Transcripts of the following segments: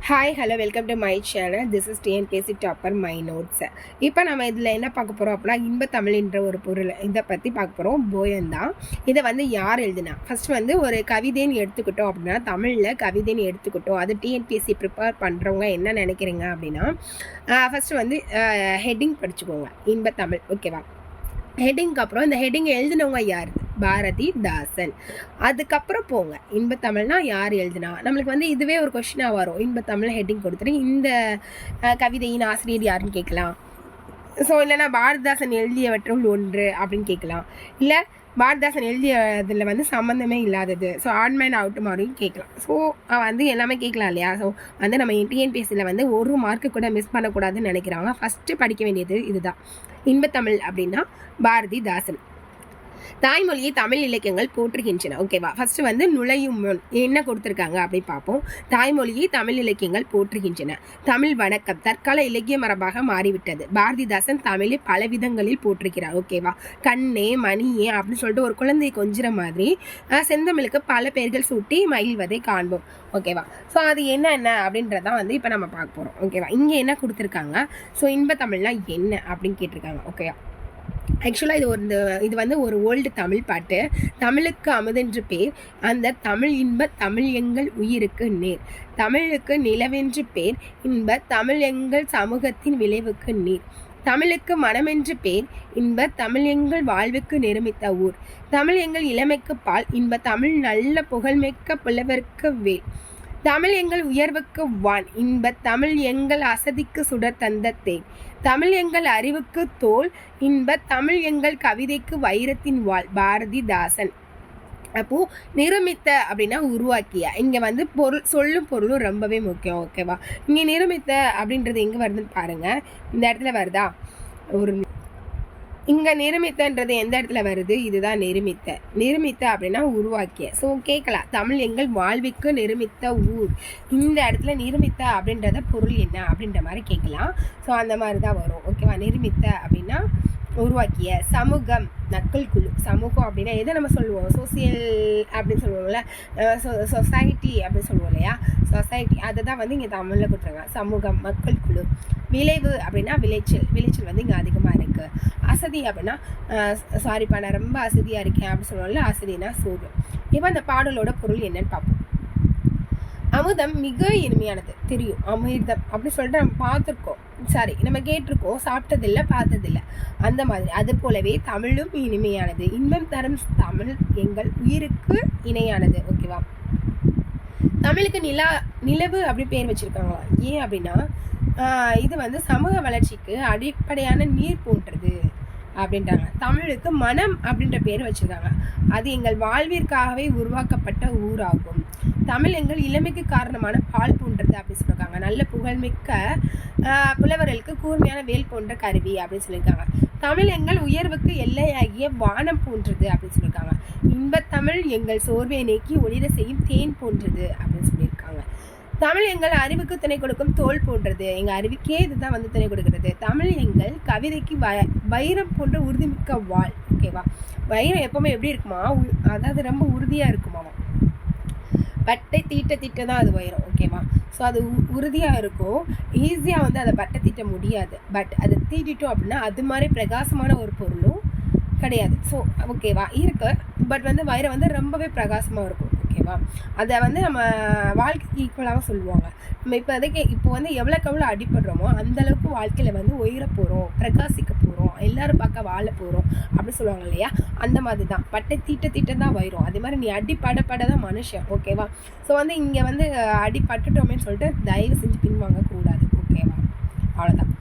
Hi hello welcome to my channel. This is TNPSC topper my notes. இப்போ நம்ம இதில் என்ன பார்க்க போகிறோம் அப்படின்னா, இன்பத்தமிழ்ன்ற ஒரு பொருள் இதை பற்றி பார்க்க போகிறோம். போயன் தான். இதை வந்து யார் எழுதுனா, ஃபஸ்ட் வந்து ஒரு கவிதைன்னு எடுத்துக்கிட்டோம் அப்படின்னா, தமிழில் கவிதைன்னு எடுத்துக்கிட்டோம். அது டிஎன்பிஎஸ்சி ப்ரிப்பேர் பண்ணுறவங்க என்ன நினைக்கிறீங்க அப்படின்னா, ஃபஸ்ட்டு வந்து ஹெட்டிங் படிச்சுக்கோங்க, இன்பத்தமிழ். ஓகேவா? ஹெட்டிங்க்கு அப்புறம் இந்த ஹெட்டிங் எழுதினவங்க யார்? பாரதிதாசன். அதுக்கப்புறம் போங்க, இன்பத்தமிழ்னா யார் எழுதுனா. நம்மளுக்கு வந்து இதுவே ஒரு கொஸ்டினாக வரும். இன்பத்தமிழ் ஹெட்டிங் கொடுத்துட்டு இந்த கவிதையின் ஆசிரியர் யாருன்னு கேட்கலாம். ஸோ இல்லைன்னா பாரதிதாசன் எழுதியவற்றுள் ஒன்று அப்படின்னு கேட்கலாம். இல்லை பாரதிதாசன் எழுதியதில் வந்து சம்மந்தமே இல்லாதது, ஸோ ஆன்மேன் அவுட் மாதிரியும் கேட்கலாம். ஸோ வந்து எல்லாமே கேட்கலாம் இல்லையா? ஸோ வந்து நம்ம டிஎன்பிஎஸ்சியில் வந்து ஒரு மார்க்கு கூட மிஸ் பண்ணக்கூடாதுன்னு நினைக்கிறாங்க. ஃபஸ்ட்டு படிக்க வேண்டியது இதுதான். இன்பத்தமிழ் அப்படின்னா பாரதிதாசன். தாய்மொழியை தமிழ் இலக்கியங்கள் போற்றுகின்றன. ஓகேவா? ஃபர்ஸ்ட் வந்து நுழையும் முன் என்ன கொடுத்துருக்காங்க அப்படி பார்ப்போம். தாய்மொழியை தமிழ் இலக்கியங்கள் போற்றுகின்றன. தமிழ் வணக்கம் தற்கால இலக்கிய மரபாக மாறிவிட்டது. பாரதிதாசன் தமிழை பல விதங்களில் போற்றுகிறார். ஓகேவா? கண்ணே மணியே அப்படின்னு சொல்லிட்டு ஒரு குழந்தையை கொஞ்சிற மாதிரி செந்தமிழுக்கு பல பெயர்கள் சூட்டி மகிழ்வதை காண்போம். ஓகேவா? ஸோ அது என்ன அப்படின்றதான் வந்து இப்போ நம்ம பார்க்க போகிறோம். ஓகேவா? இங்கே என்ன கொடுத்துருக்காங்க, ஸோ இன்பத்தமிழ்னா என்ன அப்படின்னு கேட்டிருக்காங்க. ஓகேவா? ஆக்சுவலாக இது வந்து ஒரு ஓல்டு தமிழ் பாட்டு. தமிழுக்கு அமுதென்று பேர், அந்த தமிழ் இன்ப தமிழ் எங்கள் உயிருக்கு நேர். தமிழுக்கு நிலவென்று பேர், இன்ப தமிழ் எங்கள் சமூகத்தின் விளைவுக்கு நீர். தமிழுக்கு மனமென்று பேர், இன்ப தமிழ் எங்கள் வாழ்வுக்கு நிருமித்த ஊர். தமிழ் எங்கள் இளமைக்கு பால், இன்ப தமிழ் நல்ல புகழ்மிக்க புலவருக்கு வேல். தமிழ் எங்கள் உயர்வுக்கு வான், இன்ப தமிழ் எங்கள் அசதிக்கு சுடர் தந்த தேன். தமிழ் எங்கள் அறிவுக்கு தோல், இன்ப தமிழ் எங்கள் கவிதைக்கு வைரத்தின் வாள். பாரதிதாசன். அப்போ நிருமித்த அப்படின்னா உருவாக்கிய. இங்க வந்து சொல்லும் பொருளும் ரொம்பவே முக்கியம். ஓகேவா? இங்க நிருமித்த அப்படின்றது எங்க வருதுன்னு பாருங்க. இந்த இடத்துல வருதா? இங்க நிருமித்தன்றது எந்த இடத்துல வருது? இதுதான் நிருமித்த. நிருமித்த அப்படின்னா உருவாக்கிய. ஸோ கேட்கலாம், தமிழ் எங்கள் வாழ்விற்கு நிருமித்த ஊர். இந்த இடத்துல நிருமித்த அப்படின்றத பொருள் என்ன அப்படின்ற மாதிரி கேட்கலாம். ஸோ அந்த மாதிரி தான் வரும். ஓகேவா? நிருமித்த அப்படின்னா உருவாக்கிய. சமூகம் நக்கல் குழு. சமூகம் அப்படின்னா எதை நம்ம சொல்லுவோம்? சோசியல் அப்படின்னு சொல்லுவோம்ல, சொசைட்டி அப்படின்னு சொல்லுவோம் இல்லையா? சொசைட்டி அதை தான் வந்து இங்கே தமிழில் கொடுத்துருங்க. சமூகம் மக்கள் குழு. விளைவு அப்படின்னா விளைச்சல். விளைச்சல் வந்து இங்கே அதிகமாக இருக்குது. அசதி அப்படின்னா சாரிப்பா நான் ரொம்ப அசதியாக இருக்கேன் அப்படின்னு சொல்லுவோம்ல, அசதினா சோர்வு. இப்போ அந்த பாடலோட பொருள் என்னன்னு பார்ப்போம். அமுதம் மிக இனிமையானது. தெரியும், அமிர்தம் அப்படின்னு சொல்லிட்டு நம்ம பார்த்துருக்கோம், சாரி நம்ம கேட்டிருக்கோம், சாப்பிட்டதில்லை பார்த்ததில்லை. அந்த மாதிரி அது போலவே தமிழும் இனிமையானது. இன்பம் தரும் தமிழ் எங்கள் உயிருக்கு இணையானது. ஓகேவா? தமிழுக்கு நிலவு அப்படி பேர் வச்சிருக்காங்களா? ஏன் அப்படின்னா இது வந்து சமூக வளர்ச்சிக்கு அடிப்படையான நீர் போன்றது அப்படின்றாங்க. தமிழுக்கு மனம் அப்படின்ற பேர் வச்சிருக்காங்க. அது எங்கள் வாழ்விற்காகவே உருவாக்கப்பட்ட ஊராகும். தமிழ் எங்கள் இளமைக்கு காரணமான பால் போன்றது அப்படின்னு சொல்லியிருக்காங்க. நல்ல புகழ்மிக்க புலவர்களுக்கு கூர்மையான வேல் போன்ற கருவி அப்படின்னு சொல்லியிருக்காங்க. தமிழ் எங்கள் உயர்வுக்கு எல்லையாகிய வானம் போன்றது அப்படின்னு சொல்லியிருக்காங்க. இன்பத்தமிழ் எங்கள் சோர்வை நீக்கி ஒளிர செய்யும் தேன் போன்றது அப்படின்னு சொல்லியிருக்காங்க. தமிழ் எங்கள் அறிவுக்கு துணை கொடுக்கும் தோல் போன்றது. எங்கள் அறிவுக்கே இதுதான் வந்து துணை கொடுக்கிறது. தமிழ் எங்கள் கவிதைக்கு வைரம் போன்ற உறுதிமிக்க வாள். ஓகேவா? வைரம் எப்பவுமே எப்படி இருக்குமா? அதாவது ரொம்ப உறுதியாக இருக்குமாமா. பட்டை தீட்ட தான் அது வைரம். ஓகேவா? ஸோ அது உறுதியாக இருக்கும். ஈஸியாக வந்து அதை பட்டை தீட்ட முடியாது. பட் அதை தீட்டிட்டோம் அப்படின்னா அது மாதிரி பிரகாசமான ஒரு பொருளும் கிடையாது. ஸோ ஓகேவா இருக்கு. பட் வந்து வைரம் வந்து ரொம்பவே பிரகாசமாக இருக்கும். ஓகேவா? அதை வந்து நம்ம வாழ்க்கைக்கு ஈக்குவலாக சொல்லுவாங்க. நம்ம இப்போ வந்து எவ்வளோக்கு அடிப்படுறோமோ அந்த அளவுக்கு வாழ்க்கையில் வந்து உயர போகிறோம், பிரகாசிக்க போகிறோம், எல்லாரும் பார்க்க வாழ போகிறோம் அப்படி சொல்லுவாங்க இல்லையா? அந்த மாதிரி தான் பட்டை தீட்ட தான் வயிறும். அதே மாதிரி நீ அடிப்பட தான் மனுஷன். ஓகேவா? ஸோ வந்து இங்கே வந்து அடிப்பட்டுட்டோமேன்னு சொல்லிட்டு தயவு செஞ்சு பின்வாங்க கூடாது. ஓகேவா? அவ்வளோதான்.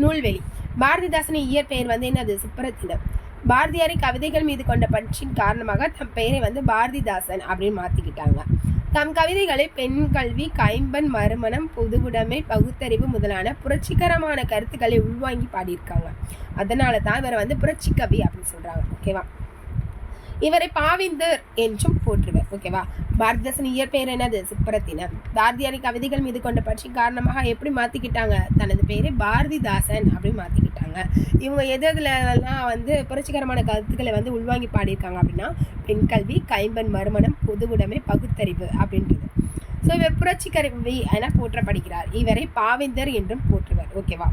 நூல்வெளி. பாரதிதாசனின் இயற்பெயர் வந்து என்னது? சுப்பரத்தினம். பாரதியாரின் கவிதைகள் மீது கொண்ட பற்றின் காரணமாக தம் பெயரை வந்து பாரதிதாசன் அப்படின்னு மாற்றிக்கிட்டாங்க. தம் கவிதைகளை பெண் கல்வி, கைம்பன், மறுமணம், பொதுவுடைமை, பகுத்தறிவு முதலான புரட்சிகரமான கருத்துக்களை உள்வாங்கி பாடியிருக்காங்க. அதனால தான் இவரை வந்து புரட்சி கவி அப்படின்னு சொல்றாங்க. ஓகேவா? இவரை பாவிந்தர் என்றும் போற்றுவர். ஓகேவா? பாரதிதாசன் இயற்பெயர் என்னது? சுப்பரத்தினம். பாரதியாரின் கவிதைகள் மீது கொண்ட பற்றி காரணமாக எப்படி மாத்திக்கிட்டாங்க? தனது பெயரை பாரதிதாசன் அப்படின்னு மாத்திக்கிட்டாங்க. இவங்க எதுலாம் வந்து புரட்சிகரமான கருத்துக்களை வந்து உள்வாங்கி பாடியிருக்காங்க அப்படின்னா பெண் கல்வி, கைம்பன், மறுமணம், பொதுவுடைமை, பகுத்தறிவு அப்படின்றது. ஸோ இவர் புரட்சி கருவி என போற்றப்படுகிறார். இவரை பாவேந்தர் என்றும் போற்றுவர். ஓகேவா,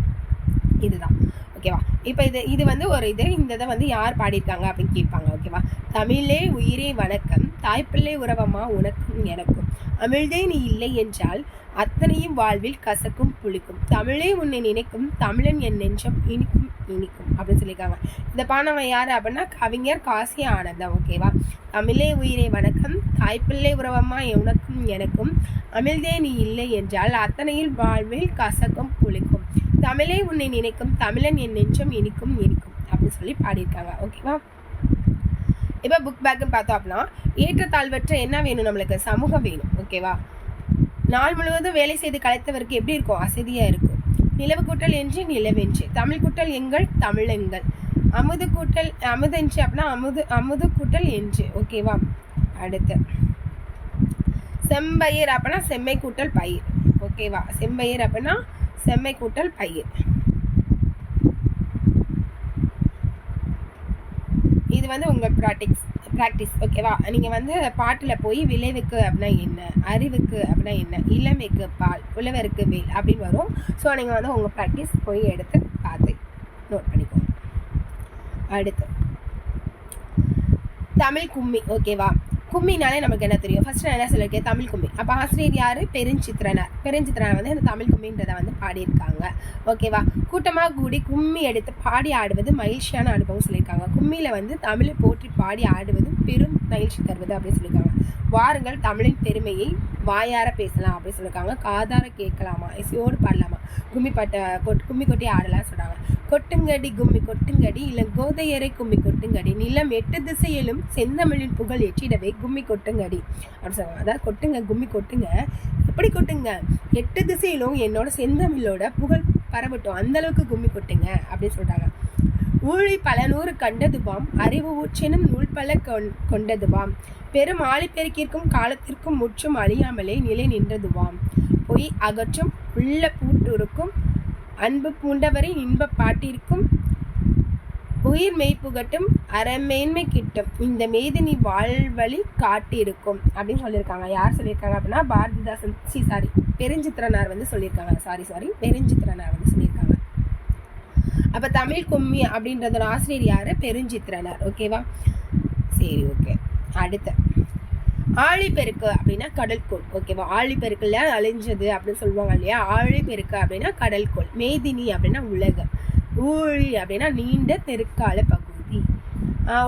இதுதான். ஓகேவா, இப்போ இது வந்து ஒரு இந்த இதை வந்து யார் பாடியிருக்காங்க அப்படின்னு கேட்பாங்க. ஓகேவா, தமிழே உயிரே வணக்கம், தாய்ப்பிள்ளை உறவமா உனக்கும் எனக்கும், அமிழ்தே நீ இல்லை என்றால் அத்தனையும் வாழ்வில் கசக்கும் புளிக்கும், தமிழே உன்னை நினைக்கும், தமிழன் என் நெஞ்சம் இனிக்கும் இனிக்கும் அப்படின்னு சொல்லியிருக்காங்க. இந்த பானவன் யாரு அப்படின்னா கவிஞர் காசி ஆனந்தம். ஓகேவா, தமிழே உயிரே வணக்கம், தாய்ப்பிள்ளை உறவமா உனக்கும் எனக்கும், அமிழ்தே நீ இல்லை என்றால் அத்தனையில் வாழ்வில் கசக்கும் புளிக்கும், தமிழே உன்னை நினைக்கும், தமிழன் என் நெஞ்சம் இனிக்கும் இனிக்கும் அப்படின்னு சொல்லி பாடியிருக்காங்க. ஓகேவா, இப்போ புக் பேக்குன்னு பார்த்தோம் அப்படின்னா ஏற்றத்தாழ்வற்ற என்ன வேணும், நம்மளுக்கு சமூகம் வேணும். ஓகேவா, நாள் முழுவதும் வேலை செய்து கலைத்தவருக்கு எப்படி இருக்கும், அசதியாக இருக்கும். நிலவு கூட்டல் என்று நிலவென்று, தமிழ் கூட்டல் எங்கள் தமிழ் எங்கள், அமுது கூட்டல் அமுதென்று அப்படின்னா அமுது கூட்டல் என்று. ஓகேவா, அடுத்து செம்பயிர் அப்படின்னா செம்மை கூட்டல் பயிர். ஓகேவா, செம்பயிர் அப்படின்னா செம்மை கூட்டல் பயிர். இது வந்து உங்கள் ப்ராக்டிஸ். ஓகேவா, நீங்கள் வந்து பாட்டில் போய் விளைவுக்கு அப்படின்னா என்ன, அறிவுக்கு அப்படின்னா என்ன, இளமைக்கு பால், புலவருக்கு வேல் அப்படின்னு வரும். ஸோ நீங்கள் வந்து உங்கள் ப்ராக்டிஸ் போய் எடுத்து பார்த்து நோட் பண்ணிக்கோங்க. அடுத்து தமிழ் கும்மி. ஓகேவா, கும்மினாலே நமக்கு என்ன தெரியும், ஃபர்ஸ்ட் நான் என்ன சொல்லியிருக்கேன், தமிழ் கும்மி. அப்போ ஆசிரியர் யாரு, பெருஞ்சித்திரனார் வந்து இந்த தமிழ் கும்மின்றதை வந்து பாடியிருக்காங்க. ஓகேவா, கூட்டமாக கூடி கும்மி எடுத்து பாடி ஆடுவது மகிழ்ச்சியான அனுபவம் சொல்லியிருக்காங்க. கும்மியில வந்து தமிழை போற்றி பாடி ஆடுவது பெரும் மகிழ்ச்சி தருவது அப்படின்னு சொல்லியிருக்காங்க. வாருங்கள் தமிழின் பெருமையை வாயார பேசலாம் அப்படின்னு சொல்லியிருக்காங்க. காதார கேட்கலாமா, இசையோடு பாடலாமா, கும்மி கொட்டி ஆடலாம் சொல்றாங்க. கொட்டுங்கடி கும்மி கொட்டுங்கடி இல்ல கோதையரை கும்மி கொட்டுங்கடி, நிலம் 8 திசையிலும் செந்தமிழின் புகழ் எற்றிடவே கும்மி கொட்டுங்கடி அப்படின்னு சொல்லுவாங்க. அதாவது கொட்டுங்க கும்மி கொட்டுங்க, எப்படி கொட்டுங்க, 8 திசையிலும் என்னோட செந்தமிழோட புகழ் பரவட்டும், அந்த அளவுக்கு கும்மி கொட்டுங்க அப்படின்னு சொல்றாங்க. ஊழி பல நூறு கண்டதுவாம், அறிவு ஊற்றினும் நூல் பல கொண்டதுவாம், பெரும் ஆழிப்பெருக்கிற்கும் காலத்திற்கும் முற்றும் அழியாமலே நிலை நின்றதுவாம், பொய் அகற்றும் உள்ள பூட்டுருக்கும் அன்பு பூண்டவரின் இன்ப பாட்டிற்கும் உயிர் மெய்ப்புகட்டும் அறமேன்மை கிட்டும், இந்த மேதினி வாழ்வழி காட்டியிருக்கும் அப்படின்னு சொல்லியிருக்காங்க. யார் சொல்லியிருக்காங்க அப்படின்னா பாரதிதாசன் பெருஞ்சித்திரனார் வந்து சொல்லியிருக்காங்க. பெருஞ்சித்திரனார் வந்து சொல்லியிருக்காங்க. அப்ப தமிழ் கும்மி அப்படின்றதோட ஆசிரியர் யாரு, பெருஞ்சித்திரனார். ஓகேவா, சரி, ஓகே. அடுத்து ஆழிப்பெருக்கு அப்படின்னா கடல்கோள். ஓகேவா, ஆழிப்பெருக்குல அழிஞ்சது அப்படின்னு சொல்லுவாங்க இல்லையா, ஆழிப்பெருக்கு அப்படின்னா கடல்கோள், மேதினி அப்படின்னா உலகம், ஊழி அப்படின்னா நீண்ட தெற்கால பகுதி,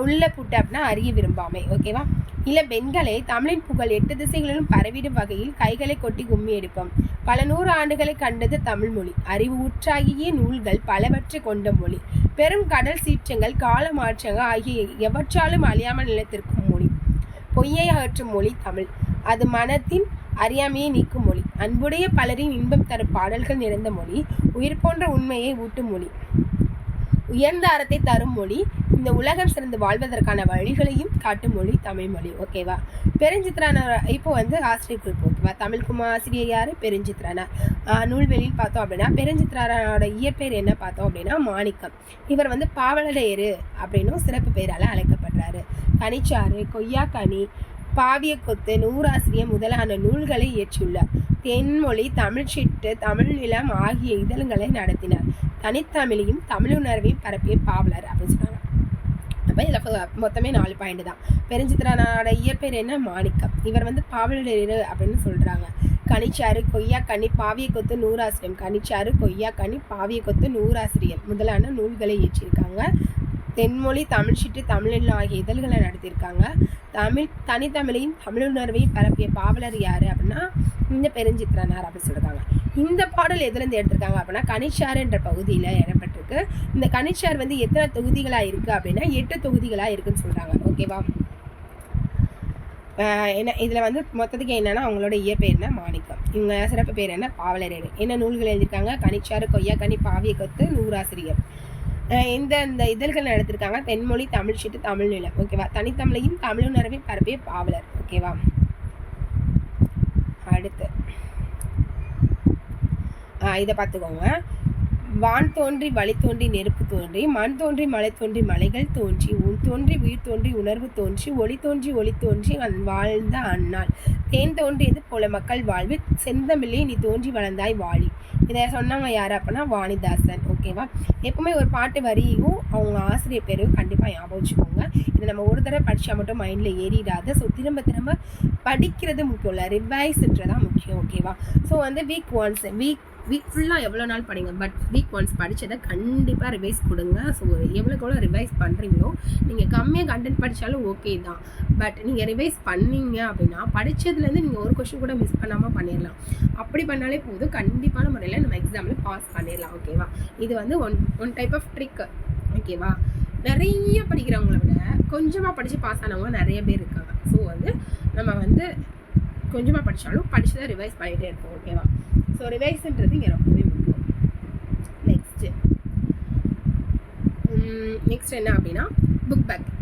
உள்ள புட்டு அப்படின்னா அறிய விரும்பாமை. ஓகேவா, இல்ல பெண்களை தமிழின் புகழ் 8 திசைகளிலும் பரவிடும் வகையில் கைகளை கொட்டி கும்மி எடுப்போம், பல 100 ஆண்டுகளை கண்டது தமிழ் மொழி, அறிவு ஊற்றாகிய நூல்கள் பலவற்றை கொண்ட மொழி, பெரும் கடல் சீற்றங்கள் கால மாற்றங்கள் ஆகிய எவற்றாலும் அழியாமல் நிலைத்திருக்கும் மொழி, பொய்யை அகற்றும் மொழி தமிழ், அது மனத்தின் அறியாமையை நீக்கும் மொழி, அன்புடைய பலரின் இன்பம் தரும் பாடல்கள் நிறைந்த மொழி, உயிர் போன்ற உண்மையை ஊட்டும் மொழி, உயர்ந்த அறத்தை தரும் மொழி, இந்த உலகம் சிறந்து வாழ்வதற்கான வழிகளையும் காட்டும் மொழி தமிழ் மொழி. ஓகேவா, பெருஞ்சித்திரனார் இப்போ வந்து ஆசிரியர் குறிப்பு. ஓகேவா, தமிழ்குமா ஆசிரியர் யாரு, பெருஞ்சித்திரனார். நூல்வெளியில் பார்த்தோம் அப்படின்னா பெருஞ்சித்திரனாரோட இயற்பெயர் என்ன பார்த்தோம் அப்படின்னா மாணிக்கம். இவர் வந்து பாவலரேறு அப்படின்னும் சிறப்பு பெயரால அழைக்கப்படுறாரு. கனிச்சாறு, கொய்யாக்கனி, பாவிய கொத்து, நூறாசிரியம் முதலான நூல்களை இயற்றியுள்ளார். தென்மொழி, தமிழ்ச்சிட்டு, தமிழ் நிலம் ஆகிய இதழ்களை நடத்தினார். தனித்தமிழையும் தமிழுணர்வையும் பரப்பிய பாவலர் அப்படின்னு சொன்னாங்க. அப்போ இதில் மொத்தமே 4 பாயிண்ட் தான். பெருஞ்சித்திரனாரோட இயற்பெயர் என்ன, மாணிக்கம். இவர் வந்து பாவலரேறு அப்படின்னு சொல்றாங்க. கனிச்சாறு, கொய்யாக்கனி, பாவிய கொத்து, நூறாசிரியம், கனிச்சாறு, கொய்யாக்கனி, பாவிய கொத்து, நூறாசிரியம் முதலான நூல்களை இயற்றியிருக்காங்க. தென்மொழி, தமிழ்ச்சிட்டு, தமிழில் ஆகிய இதழ்களை நடத்தியிருக்காங்க. தனித்தமிழையும் தமிழுணர்வையும் பரப்பிய பாவலர் யாரு அப்படின்னா இந்த பெருஞ்சித்திரனார் அப்படின்னு சொல்றாங்க. இந்த பாடல் எதுல இருந்து எடுத்திருக்காங்க அப்படின்னா கனிச்சாறு என்ற பகுதியில இடம்பெற்றிருக்கு. இந்த கனிச்சாறு வந்து எத்தனை தொகுதிகளா இருக்கு அப்படின்னா 8 தொகுதிகளா இருக்குன்னு சொல்றாங்க. ஓகேவா, என்ன இதுல வந்து மொத்தத்துக்கு என்னன்னா அவங்களோட இயற்பெயர் என்ன, மாணிக்கம். இவங்க சிறப்பு பேர் என்ன, பாவலரேறு. என்ன நூல்கள் எழுதியிருக்காங்க, கனிச்சாறு, கொய்யாக்கனி, பாவிய கொத்து, நூறாசிரியம். இந்த இதழ்கள் எடுத்திருக்காங்க. தென்மொழி, தமிழ்ச்சிட்டு, தமிழ் நிலம். ஓகேவா, தனித்தமிழையும் தமிழுணர்வையும் பரப்பிய பாவலர். ஓகேவா, அடுத்து இதை பார்த்துக்கோங்க. வான் தோன்றி வழி தோன்றி நெருப்பு தோன்றி மண் தோன்றி மலை தோன்றி மலைகள் தோன்றி உன் தோன்றி உயிர் தோன்றி உணர்வு தோன்றி ஒளி தோன்றி வாழ்ந்த அந்நாள் தேன் தோன்றியது போல மக்கள் வாழ்வு, செந்தமிழே நீ தோன்றி வளர்ந்தாய் வாழி. இதை சொன்னாங்க யாரு அப்படின்னா வாணிதாசன். ஓகேவா? எப்பவுமே ஒரு பாட்டு வரியும் அவங்க ஆசிரியர் பேரும் கண்டிப்பாக ஞாபகம் வச்சுக்கோங்க. இதை நம்ம ஒரு தடவை படித்தா மட்டும் மைண்டில் ஏறிடாது. ஸோ திரும்ப திரும்ப படிக்கிறது முக்கியம் இல்லை, ரிவைஸ்ன்றதான் முக்கியம். ஓகேவா? ஸோ வந்து வீக் ஃபுல்லாக எவ்வளோ நாள் படிங்க, பட் வீக் ஒன்ஸ் படித்ததை கண்டிப்பாக ரிவைஸ் கொடுங்க. ஸோ எவ்வளோக்கு எவ்வளோ ரிவைஸ் பண்ணுறீங்களோ, நீங்கள் கம்மியாக கண்டென்ட் படித்தாலும் ஓகே தான், பட் நீங்கள் ரிவைஸ் பண்ணீங்க அப்படின்னா படித்ததுலேருந்து நீங்கள் ஒரு கொஸ்டின் கூட மிஸ் பண்ணாமல் பண்ணிடலாம். அப்படி பண்ணாலே போதும், கண்டிப்பான முறையில் நம்ம எக்ஸாமில் பாஸ் பண்ணிடலாம். ஓகேவா? இது வந்து ஒன் டைப் ஆஃப் ட்ரிக். ஓகேவா? நிறைய படிக்கிறவங்கள விட கொஞ்சமாக படித்து பாஸ் ஆனவங்க நிறைய பேர் இருக்காங்க. ஸோ வந்து நம்ம வந்து கொஞ்சமாக படித்தாலும் படித்ததை ரிவைஸ் பண்ணிகிட்டே இருப்போம். ஓகேவா? ஸோ ரிவைஸ்ன்றது இங்கே ரொம்பவே முக்கியம். நெக்ஸ்ட் என்ன அப்படின்னா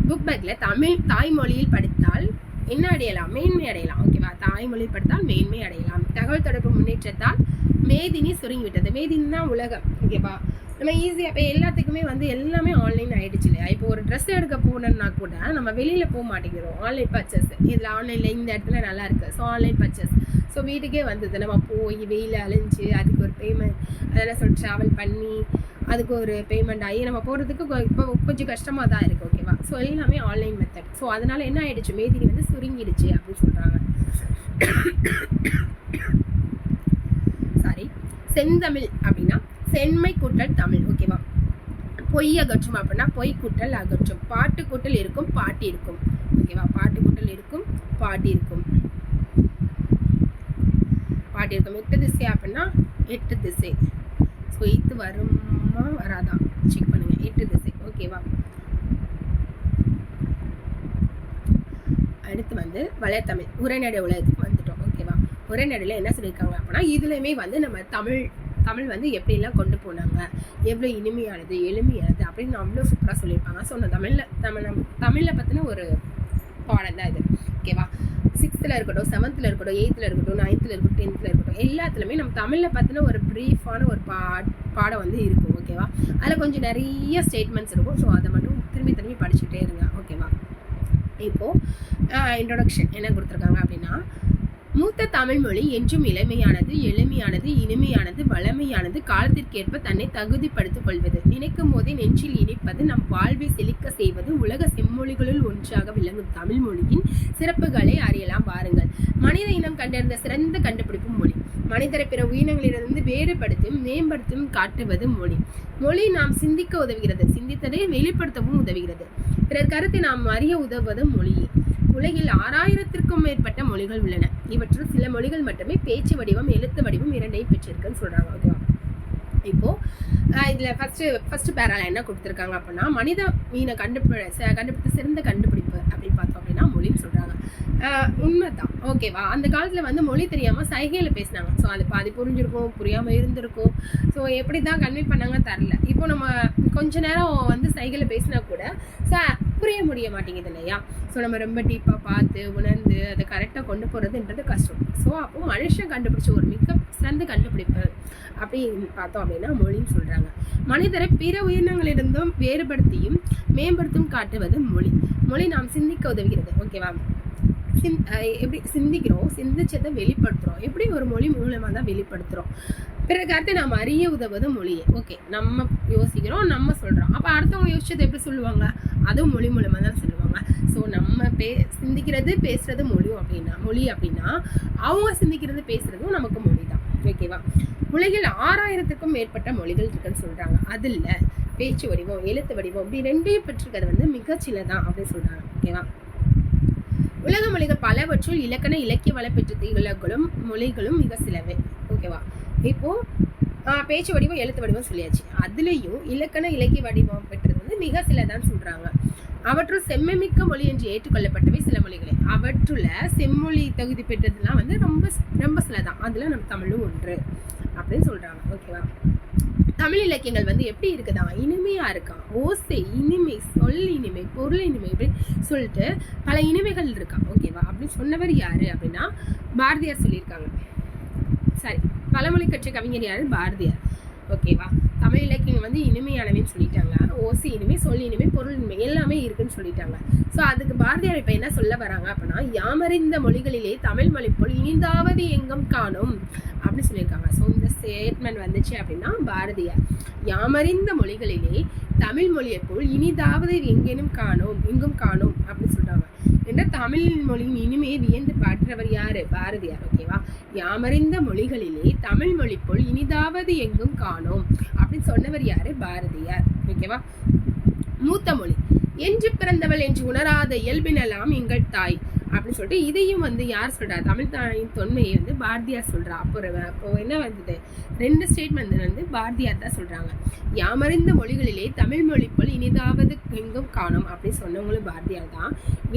புக் பேக்கில் தமிழ் தாய்மொழியில் படித்தால் என்ன அடையலாம்? மேன்மை அடையலாம். ஓகேவா? தாய்மொழியில் படித்தால் மேன்மை அடையலாம். தகவல் தொடர்பு முன்னேற்றத்தால் மேதினி சுருங்கிவிட்டது. மேதினி தான் உலகம். ஓகேவா? நம்ம ஈஸியாக இப்போ எல்லாத்துக்குமே வந்து எல்லாமே ஆன்லைன் ஆகிடுச்சு இல்லையா? இப்போ ஒரு ட்ரெஸ் எடுக்க போனோம்னா கூட நம்ம வெளியில் போக மாட்டேங்கிறோம். ஆன்லைன் பர்ச்சேஸ், இதில் ஆன்லைனில் இந்த இடத்துல நல்லா இருக்குது, ஸோ ஆன்லைன் பர்ச்சேஸ். ஸோ வீட்டுக்கே வந்தது, நம்ம போய் வெயில் அலைஞ்சு அதுக்கு ஒரு பேமெண்ட், அதெல்லாம் சொல்லி ட்ராவல் பண்ணி அதுக்கு ஒரு பேமெண்ட் ஆகி நம்ம போகிறதுக்கு இப்போ கொஞ்சம் கஷ்டமாக தான் இருக்குது. ஓகேவா? ஸோ எல்லாமே ஆன்லைன் மெத்தட். ஸோ அதனால் என்ன ஆகிடுச்சு? மேதினி வந்து சுருங்கிடுச்சு அப்படின்னு சொல்கிறாங்க. சாரி, செந்தமிழ் அப்படின்னா செம்மை கூட்டல் தமிழ். ஓகேவா? பொய் அகற்றும் அப்படின்னா பொய் கூட்டல் அகற்றும். பாட்டு கூட்டல் இருக்கும், பாட்டி இருக்கும். ஓகேவா? பாட்டு கூட்டல் இருக்கும், பாட்டி இருக்கும். பாட்டி இருக்கும். 8 திசை அப்படின்னா 8 திசை. ஸோ 8 வருமா வராதான் செக் பண்ணுங்க. 8 திசை. ஓகேவா? அடுத்து வந்து வளர்த்தமிழ் உரைநடை உலகத்துக்கு வந்துட்டோம். ஓகேவா? உரைநடையில் என்ன சொல்லியிருக்காங்க அப்படின்னா இதுலையுமே வந்து நம்ம தமிழ் வந்து எப்படிலாம் கொண்டு போனாங்க, எவ்வளோ இனிமையானது எளிமையானது அப்படின்னு அவ்வளோ சூப்பராக சொல்லியிருப்பாங்க. ஸோ நான் தமிழில் பற்றின ஒரு பாடம் தான் இது. ஓகேவா? 6th இருக்கட்டும், 7th இருக்கட்டும், 8th இருக்கட்டும், 9th இருக்கட்டும், 10th இருக்கட்டும், எல்லாத்துலேயுமே நம்ம தமிழில் பற்றின ஒரு ப்ரீஃபான ஒரு பாடம் வந்து இருக்கும். ஓகேவா? அதில் கொஞ்சம் நிறைய ஸ்டேட்மெண்ட்ஸ் இருக்கும். ஸோ அதை மட்டும் திரும்பி படிச்சுட்டே இருங்க. ஓகேவா? இப்போது இன்ட்ரோடக்ஷன் என்ன கொடுத்துருக்காங்க அப்படின்னா, மூத்த தமிழ் மொழி என்றும் இளமையானது, எளிமையானது, இனிமையானது, வளமையானது, காலத்திற்கேற்ப தன்னை தகுதிப்படுத்திக் கொள்வது, நினைக்கும் போதே நெஞ்சில் இனிப்பது, நம் வாழ்வை செழிக்க செய்வது, உலக செம்மொழிகளுள் ஒன்றாக விளங்கும் தமிழ் மொழியின் சிறப்புகளை அறியலாம் வாருங்கள். மனித இனம் கண்டறிந்த சிறந்த கண்டுபிடிப்பு மொழி. மனிதரை பிற உயிரினங்களிலிருந்து வேறுபடுத்தும் மேம்படுத்தும் காட்டுவது மொழி. மொழி நாம் சிந்திக்க உதவுகிறது, சிந்தித்ததை வெளிப்படுத்தவும் உதவுகிறது, பிறர் கருத்தை நாம் அறிய உதவுவது மொழியே. உலகில் 6000த்திற்கும் மேற்பட்ட மொழிகள் உள்ளன. இவற்றுள் சில மொழிகள் மட்டுமே பேச்சு வடிவம் எழுத்து வடிவம் இரண்டையும் பெற்றிருக்குன்னு சொல்றாங்க. ஓகேவா? இப்போ இதுல ஃபர்ஸ்ட் பேரால என்ன கொடுத்துருக்காங்க அப்படின்னா மனித மீனை கண்டுபிடித்த சிறந்த கண்டுபிடிப்பு அப்படின்னு பார்த்தோம் அப்படின்னா மொழின்னு சொல்றாங்க. உண்மைதான். ஓகேவா? அந்த காலத்துல வந்து மொழி தெரியாம சைகையில பேசினாங்க. ஸோ அது பாதி புரிஞ்சிருக்கும், புரியாம இருந்திருக்கும். ஸோ எப்படிதான் கன்வே பண்ணாங்க தரல. இப்போ நம்ம கொஞ்ச நேரம் வந்து சைகையில பேசினா கூட புரிய முடிய மாட்டேங்குது இல்லையா? ஸோ நம்ம ரொம்ப டீப்பாக பார்த்து உணர்ந்து அதை கரெக்டாக கொண்டு போகிறதுன்றது கஷ்டம். ஸோ அப்போ மனுஷன் கண்டுபிடிச்ச ஒரு மிக சிறந்த கண்டுபிடிப்பு அப்படின்னு பார்த்தோம் அப்படின்னா மொழின்னு சொல்கிறாங்க. மனிதரை பிற உயிரினங்களிலிருந்தும் வேறுபடுத்தியும் மேம்படுத்தும் காட்டுவது மொழி. மொழி நாம் சிந்திக்க உதவுகிறது. ஓகேவா? எப்படி சிந்திக்கிறோம், சிந்திச்சதை வெளிப்படுத்துகிறோம், எப்படி ஒரு மொழி மூலமாக தான் வெளிப்படுத்துகிறோம். பிற கருத்தை நாம் அறிய உதவுவது மொழியே. ஓகே, நம்ம யோசிக்கிறோம், நம்ம சொல்கிறோம், அப்போ அடுத்தவங்க யோசிச்சதை எப்படி சொல்லுவாங்க? அதுவும் மொழி மூலமாக தான் சொல்லுவாங்க. ஸோ நம்ம சிந்திக்கிறது பேசுறது மொழி அப்படின்னா அவங்க சிந்திக்கிறது பேசுறதும் நமக்கு மொழி தான். ஓகேவா? உலகில் 6000த்திற்கும் மேற்பட்ட மொழிகள் இருக்குன்னு சொல்றாங்க. அதுல பேச்சு வடிவம் எழுத்து வடிவம் இப்படி ரெண்டையும் பெற்றிருக்கிறது வந்து மிகச்சிலதான் அப்படின்னு சொல்றாங்க. ஓகேவா? உலக மொழிகள் பலவற்றுள் இலக்கண இலக்கிய வள பெற்ற திகழ்களும் மொழிகளும் மிக சிலவே. ஓகேவா? இப்போ பேச்சு வடிவம் எழுத்து வடிவம் சொல்லியாச்சு. அதுலயும் இலக்கண இலக்கிய வடிவம் பெற்றது வந்து மிக சிலதான் சொல்றாங்க. அவற்றுள் செம்மைமிக்க மொழி என்று ஏற்றுக்கொள்ளப்பட்டவை சில மொழிகளே. அவற்றுள்ள செம்மொழி தகுதி பெற்றதுலாம் வந்து ரொம்ப ரொம்ப சிலதான். அதுல நம்ம தமிழும் ஒன்று அப்படின்னு சொல்றாங்க. ஓகேவா? தமிழ் இலக்கியங்கள் வந்து எப்படி இருக்குதா? இனிமையா இருக்கான். ஓசை இனிமை, சொல் இனிமை, பொருள் இனிமை அப்படின்னு சொல்லிட்டு பல இனிமைகள் இருக்கான். ஓகேவா? அப்படின்னு சொன்னவர் யாரு அப்படின்னா பாரதியார் சொல்லியிருக்காங்க. சரி, பழமொழி கற்ற கவிஞர் யாரு? பாரதியார். ஓகேவா. தமிழ் இலக்கியம் வந்து இனிமையானவைன்னு சொல்லிட்டாங்க. ஓசி இனிமை, சொல் இனிமை, பொருள் இனிமை எல்லாமே இருக்குன்னு சொல்லிட்டாங்க. ஸோ அதுக்கு பாரதியார் இப்ப என்ன சொல்ல வராங்க அப்படின்னா, யாமறிந்த மொழிகளிலே தமிழ் மொழி போல் இனிதாவது எங்கும் காணும் அப்படின்னு சொல்லியிருக்காங்க. ஸோ இந்த ஸ்டேட்மெண்ட் வந்துச்சு அப்படின்னா பாரதியார் யாமறிந்த மொழிகளிலே தமிழ் மொழியை போல் இனிதாவது எங்கேனும் காணும், எங்கும் காணும் அப்படின்னு சொல்றாங்க. ஏன்னா தமிழ் மொழியின் இனிமையை வியந்து பாடுறவர் யாரு? பாரதியார். ஓகேவா. யாமறிந்த மொழிகளிலே தமிழ் மொழி போல் இனிதாவது எங்கும் காணும் அப்படின்னு சொன்னவர் யாரு? பாரதியார். ஓகேவா. மூத்த மொழி என்று பிறந்தவள் என்று உணராத இயல்பினலாம் எங்கள் தாய் அப்படின்னு சொல்லிட்டு இதையும் வந்து யார் சொல்றா? தமிழ் தாயின் தொன்மையை வந்து பாரதியார் சொல்றா. அப்போ என்ன வந்தது? 2 ஸ்டேட்மெண்ட் வந்து பாரதியார் தான் சொல்றாங்க. யாமறிந்த மொழிகளிலே தமிழ் மொழி போல் இனிதாவது எங்கும் காணும் அப்படின்னு சொன்னவங்களும் பாரதியார் தான்.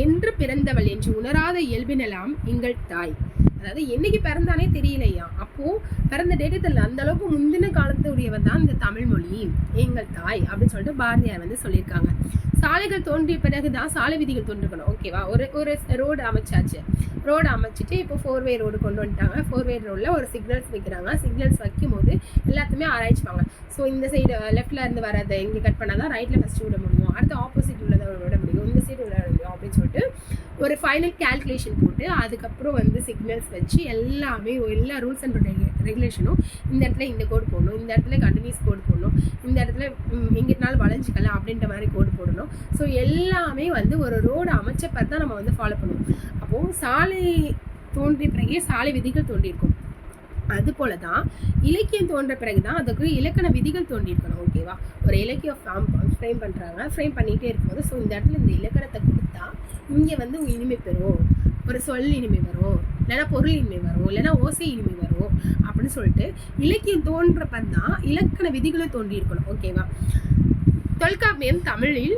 என்று பிறந்தவள் என்று உணராத இயல்பினலாம் எங்கள் தாய், அதாவது என்னைக்கு பிறந்தானே தெரியலையா, அப்போ பிறந்த டேட்டே தெரியல, அந்த அளவுக்கு முந்தின காலத்துடையவன் தான் இந்த தமிழ் மொழி, எங்கள் தாய் அப்படின்னு சொல்லிட்டு பாரதியார் வந்து சொல்லியிருக்காங்க. சாலைகள் தோன்றிய பிறகுதான் சாலை விதிகள் தோன்றிருக்கணும். ஓகேவா. ஒரு ரோடு அமைச்சாச்சு. ரோடு அமைச்சிட்டு இப்போ 4-வே ரோடு கொண்டு வந்துட்டாங்க. 4-வே ரோட்ல ஒரு சிக்னல்ஸ் வைக்கிறாங்க. சிக்னல்ஸ் வைக்கும் போது எல்லாத்தையுமே ஆராய்ச்சிப்பாங்க. ஸோ இந்த சைடு லெஃப்ட்ல இருந்து வரதை இங்கே கட் பண்ணாதான் ரைட்ல ஃபர்ஸ்ட் விட முடியும், அடுத்து ஆப்போசிட் உள்ளதை விட முடியும், இந்த சைடு விட முடியும் அப்படின்னு சொல்லிட்டு ஒரு ஃபைனல் கேல்குலேஷன் போட்டு அதுக்கப்புறம் வந்து சிக்னல்ஸ் வச்சு எல்லாமே எல்லா ரூல்ஸ் அண்ட் ரெகுலேஷனும் இந்த இடத்துல இந்த கோடு போடணும், இந்த இடத்துல கண்டினியூஸ் கோடு போடணும், இந்த இடத்துல எங்கிட்டனாலும் வளைஞ்சிக்கலாம் அப்படின்ற மாதிரி கோடு போடணும். ஸோ எல்லாமே வந்து ஒரு ரோடு அமைச்ச பிறகு தான் நம்ம வந்து ஃபாலோ பண்ணுவோம். அப்போது சாலை தோன்றிய பிறகே சாலை விதிகள் தோன்றியிருக்கும். அது போலதான் இலக்கியம் தோன்ற பிறகுதான் அதுக்கு இலக்கண விதிகள் தோன்றியிருக்கணும். ஓகேவா. ஒரு இலக்கியம் ஃப்ரேம் பண்றாங்க, ஃப்ரேம் பண்ணிட்டே இருக்கும்போது ஸோ இந்த இடத்துல இந்த இலக்கணத்தை கொடுத்தா இங்க வந்து இனிமை பெறும், ஒரு சொல் இனிமை வரும், இல்லைன்னா பொருள் இனிமை வரும், இல்லைன்னா ஓசை இனிமை வரும் அப்படின்னு சொல்லிட்டு இலக்கியம் தோன்றப்பதான் இலக்கண விதிகளும் தோன்றி இருக்கணும். ஓகேவா. தொல்காப்பியம் தமிழில்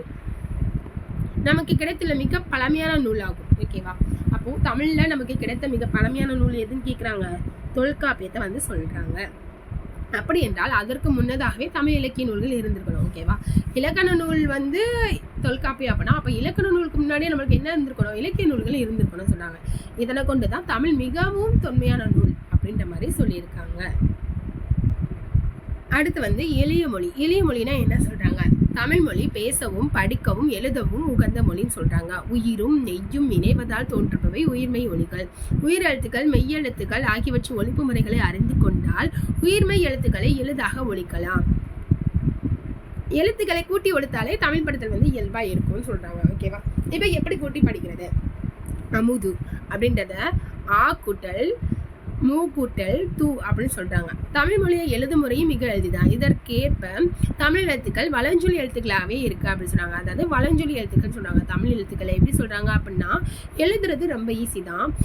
நமக்கு கிடைத்துள்ள மிக பழமையான நூலாகும். ஓகேவா. அப்போ தமிழ்ல நமக்கு கிடைத்த மிக பழமையான நூல் எதுன்னு கேக்குறாங்க? தொல்காப்பியத்தை வந்து சொல்றாங்க. அப்படி என்றால் அதற்கு முன்னதாகவே தமிழ் இலக்கிய நூல்கள் இருந்திருக்கணும். ஓகேவா. இலக்கண நூல் வந்து தொல்காப்பியம் அப்படின்னா அப்ப இலக்கண நூலுக்கு முன்னாடியே நம்மளுக்கு என்ன இருந்திருக்கணும்? இலக்கிய நூல்கள் இருந்திருக்கணும் சொன்னாங்க. இதனை கொண்டுதான் தமிழ் மிகவும் தொன்மையான நூல் அப்படின்ற மாதிரி சொல்லியிருக்காங்க. அடுத்து வந்து எளிய மொழி. எளிய மொழினா என்ன சொல்றாங்க? தமிழ் மொழி பேசவும் படிக்கவும் எழுதவும் உகந்த மொழின்னு சொல்றாங்க. உயிரும் நெய்யும் இணைவதால் தோன்றுபவை உயிர்மை ஒலிகள். உயிரெழுத்துக்கள் மெய்யெழுத்துக்கள் ஆகியவற்றின் ஒலிப்பு முறைகளை அறிந்து கொண்டால் உயிர்மெய் எழுத்துக்களை எளிதாக ஒலிக்கலாம். எழுத்துக்களை கூட்டி ஒழித்தாலே தமிழ் படுத்தல் வந்து இயல்பா இருக்கும்னு சொல்றாங்க. ஓகேவா. இப்ப எப்படி கூட்டி படிக்கிறது? அமுது அப்படின்றத ஆ கூட்டல் மூ கூட்டல் தூ அப்படின்னு சொல்றாங்க. தமிழ் மொழியை எழுதும் முறையும் மிக எளிதுதான். இதற்கேற்ப தமிழ் எழுத்துக்கள் வலஞ்சொலி எழுத்துக்களாவே இருக்கு அப்படின்னு சொன்னாங்க. அதாவது வலஞ்சொலி எழுத்துக்கள் சொல்றாங்க. தமிழ் எழுத்துக்களை எப்படி சொல்றாங்க அப்படின்னா எழுதுறது ரொம்ப ஈஸி தான்,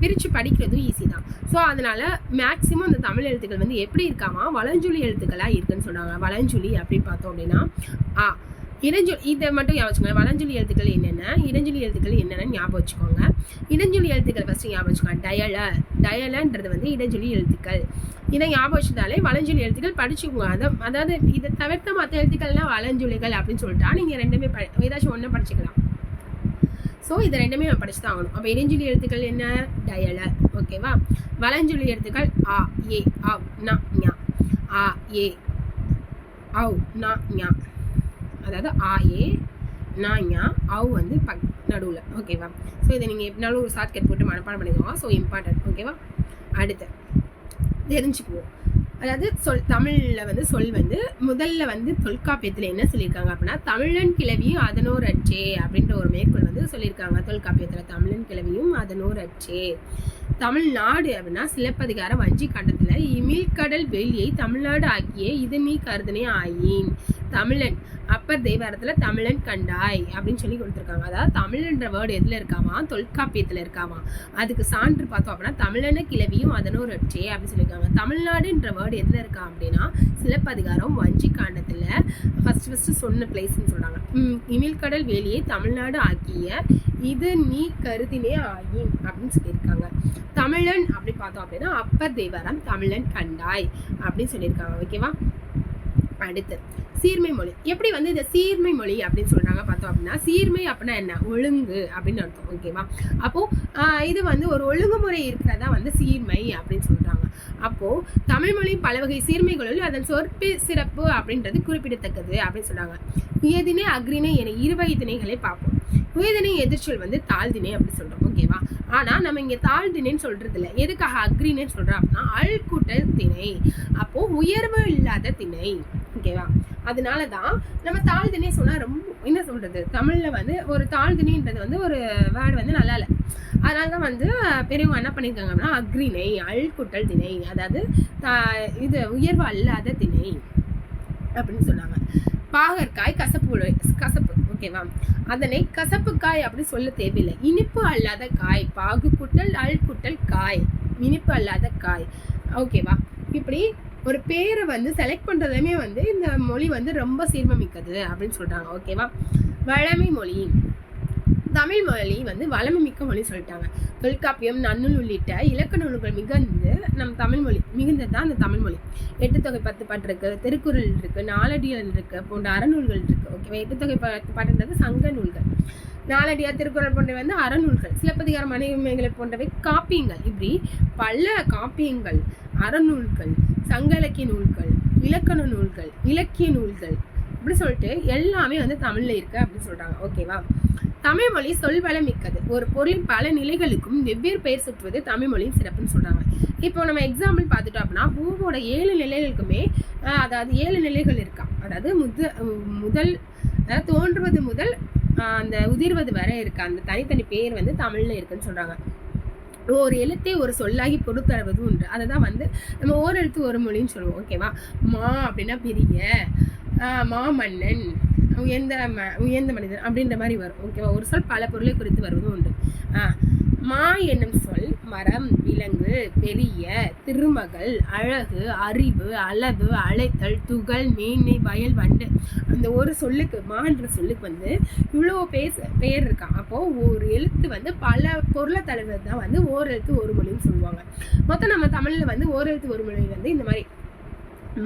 பிரிச்சு படிக்கிறதும் ஈஸி தான். ஸோ அதனால மேக்சிமம் அந்த தமிழ் எழுத்துக்கள் வந்து எப்படி இருக்காமா வலஞ்சொலி எழுத்துக்களா இருக்குன்னு சொன்னாங்க. வலஞ்சொலி அப்படின்னு பார்த்தோம் அப்படின்னா இடஞ்சொலி, இதை மட்டும் ஞாபகம் வச்சுக்கோங்க. வலஞ்சொலி எழுத்துக்கள் என்னென்ன, இடஞ்சொலி எழுத்துக்கள் என்னென்னு ஞாபகம் வச்சுக்கோங்க. இடஞ்சொலி எழுத்துக்கள் ஃபர்ஸ்ட் ஞாபகம் வச்சுக்கோங்க. டயலன்றது வந்து இடஞ்சொலி எழுத்துக்கள். இதை ஞாபகம் வச்சதாலே வலஞ்சொலி எழுத்துக்கள் படிச்சுக்கோங்க. அதாவது இதை தவிர்த்த மற்ற எழுத்துக்கள்லாம் வலஞ்சொலிகள் அப்படின்னு சொல்லிட்டா நீங்க ரெண்டுமே ஏதாச்சும் ஒன்று படிச்சுக்கலாம். ஸோ இதை ரெண்டுமே நம்ம படிச்சு தான் ஆகணும். அப்போ இடஞ்சொலி எழுத்துக்கள் என்ன? டயல. ஓகேவா. வலஞ்சொலி எழுத்துக்கள் ஆ ஏ அவ் நா ஞா, ஆ ஏ அவ் நா ஞா, அதாவது ஆ ஏ நா ஞா, அவ் வந்து நடுவில். ஓகேவா. ஸோ இதை நீங்கள் எப்படினாலும் ஒரு ஷார்ட்கட் போட்டு மனப்பாடம் பண்ணிக்கோங்க. So important. ஓகேவா. அடுத்து தெரிஞ்சுக்குவோம். அதாவது தமிழ்ல வந்து சொல் வந்து முதல்ல வந்து தொல்காப்பியத்துல என்ன சொல்லியிருக்காங்க அப்படின்னா தமிழன் கிளவியும் அதனோர் அச்சே அப்படின்ற ஒரு மேற்கோள் வந்து சொல்லியிருக்காங்க. தொல்காப்பியத்துல தமிழன் கிளவியும் அதனோர் அச்சே. தமிழ்நாடு அப்படின்னா சிலப்பதிகாரம் வஞ்சி கண்டத்துல இமிழ்கடல் வெளியை தமிழ்நாடு ஆக்கிய இது நீ கருதனே ஆயின். தமிழன் அப்பர் தேவாரத்துல தமிழன் கண்டாய் அப்படின்னு சொல்லி கொடுத்துருக்காங்க. அதாவது தமிழ்ன்ற வேர்டு எதுல இருக்காமா? தொல்காப்பியத்துல இருக்காமா. அதுக்கு சான்று பார்த்தோம் அப்படின்னா தமிழன கிளவியும் அதனோர் அச்சே அப்படின்னு சொல்லியிருக்காங்க. தமிழ்நாடுன்ற வேர்டு எதுல இருக்கா அப்படின்னா சிலப்பதிகாரம் வஞ்சி காண்டத்துல ஃபர்ஸ்ட் சொன்ன பிளேஸ்ன்னு சொல்றாங்க. இமிழ்கடல் வேலியை தமிழ்நாடு ஆக்கிய இது நீ கருதினே ஆயின் அப்படின்னு சொல்லியிருக்காங்க. தமிழன் அப்படி பார்த்தோம் அப்படின்னா அப்பர் தேவாரம் தமிழன் கண்டாய் அப்படின்னு சொல்லியிருக்காங்க. ஓகேவா. அடுத்து சீர்மை மொழி. எப்படி வந்து இந்த சீர்மை மொழி அப்படின்னு சொல்றாங்க பார்த்தோம் அப்படின்னா, சீர்மை அப்படின்னா என்ன, ஒழுங்கு அப்படின்னு அர்த்தம். ஓகேவா? அப்போ இது வந்து ஒரு ஒழுங்குமுறை இருக்கிறதா வந்து சீர்மை அப்படின்னு சொல்றாங்க. அப்போ தமிழ் மொழி பல வகை சீர்மைகளில் அதன் சொற்பு சிறப்பு அப்படின்றது குறிப்பிடத்தக்கது அப்படின்னு சொல்றாங்க. உயர்திணை அக்ரிணை என இருவகை திணைகளை பார்ப்போம். உயர்திணை எதிர்ச்சொல் வந்து தாழ்திணை அப்படின்னு சொல்றோம். ஓகேவா? ஆனா நம்ம இங்க தாழ்திணைன்னு சொல்றது இல்லை. எதுக்காக அக்ரிணைன்னு சொல்றோம் அப்படின்னா, அழ்கூட்டல் திணை, அப்போ உயர்வு இல்லாத திணை. ஓகேவா? அதனாலதான் நம்ம தாழ்திணை சொன்னா ரொம்ப என்ன சொல்றது, தமிழ்ல வந்து ஒரு தாழ்திணைன்றது வந்து ஒரு வேர்டு வந்து நல்லா இல்லை. அதனாலதான் வந்து பெரியவங்க என்ன பண்ணிருக்காங்க அப்படின்னா, அக்ரிணை அழ்கூட்டல் திணை, அதாவது இது உயர்வு அல்லாத திணை அப்படின்னு சொன்னாங்க. பாகற்காய் கசப்பு. ஓகேவா? அதனை கசப்பு காய் அப்படி சொல்ல தேவையில்லை. இனிப்பு அல்லாத காய், பாகு குட்டல் அல் குட்டல் காய், இனிப்பு அல்லாத காய். ஓகேவா? இப்படி ஒரு பேரை வந்து செலக்ட் பண்றதுமே வந்து இந்த மொழி வந்து ரொம்ப சீர்மமிக்கது அப்படின்னு சொல்றாங்க. ஓகேவா? வழமை மொழி. தமிழ் மொழி வந்து வளமை மிக்க மொழி சொல்லிட்டாங்க. தொல்காப்பியம், நன்னூல் உள்ளிட்ட இலக்கண நூல்கள் மிகுந்து நம் தமிழ் மொழி மிகுந்ததுதான் அந்த தமிழ் மொழி. 8 தொகை 10 பாட்டு இருக்கு, திருக்குறள் இருக்கு, நாலடியார் இருக்கு, போன்ற அறநூல்கள் இருக்கு. ஓகேவா? 8 தொகை 10 பாட்டுன்றது சங்க நூல்கள், நாலடியார், திருக்குறள் போன்றவை வந்து அறநூல்கள், சிலப்பதிகாரம், மணிமேகலை போன்றவை காப்பியங்கள். இப்படி பல காப்பியங்கள், அறநூல்கள், சங்க இலக்கிய நூல்கள், இலக்கண நூல்கள், இலக்கிய நூல்கள் அப்படி சொல்லிட்டு எல்லாமே வந்து தமிழ்ல இருக்கு அப்படின்னு சொல்றாங்க. ஓகேவா? தமிழ் மொழி சொல்வளம் மிக்கது. ஒரு பொருளின் பல நிலைகளுக்கும் வெவ்வேறு பெயர் சுற்றுவது தமிழ் மொழியின் சிறப்புன்னு சொல்றாங்க. இப்போ நம்ம எக்ஸாம்பிள் பார்த்துட்டோம் அப்படின்னா, பூவோட 7 நிலைகளுக்குமே அதாவது 7 நிலைகள் இருக்கா. அதாவது முதல் தோன்றுவது முதல் அந்த உதிர்வது வரை இருக்கா. அந்த தனித்தனி பேர் வந்து தமிழ்ல இருக்குன்னு சொல்றாங்க. ஒரு எழுத்தே ஒரு சொல்லாகி பொறுத்தருவது உண்டு. அததான் வந்து நம்ம ஓரெழுத்து ஒரு மொழின்னு சொல்லுவோம். ஓகேவா? மா அப்படின்னா பெரிய, மாமன்னன், உயர்ந்த மனிதன் அப்படின்ற மாதிரி வரும். ஓகேவா? ஒரு சொல் பல பொருளை குறித்து வருவதும் உண்டு. மா என்னும் சொல் மரம், விலங்கு, பெரிய, திருமகள், அழகு, அறிவு, அளவு, அழைத்தல், துகள், மேன்மை, வயல், வண்டு. அந்த ஒரு சொல்லுக்கு, மான்ற சொல்லுக்கு வந்து இவ்வளோ பெயர் இருக்கா. அப்போ ஒரு எழுத்து வந்து பல பொருளை தழுவது தான் வந்து ஓரெழுத்து ஒரு மொழின்னு சொல்லுவாங்க. மொத்தம் நம்ம தமிழ்ல வந்து ஓரெழுத்து ஒரு மொழி வந்து இந்த மாதிரி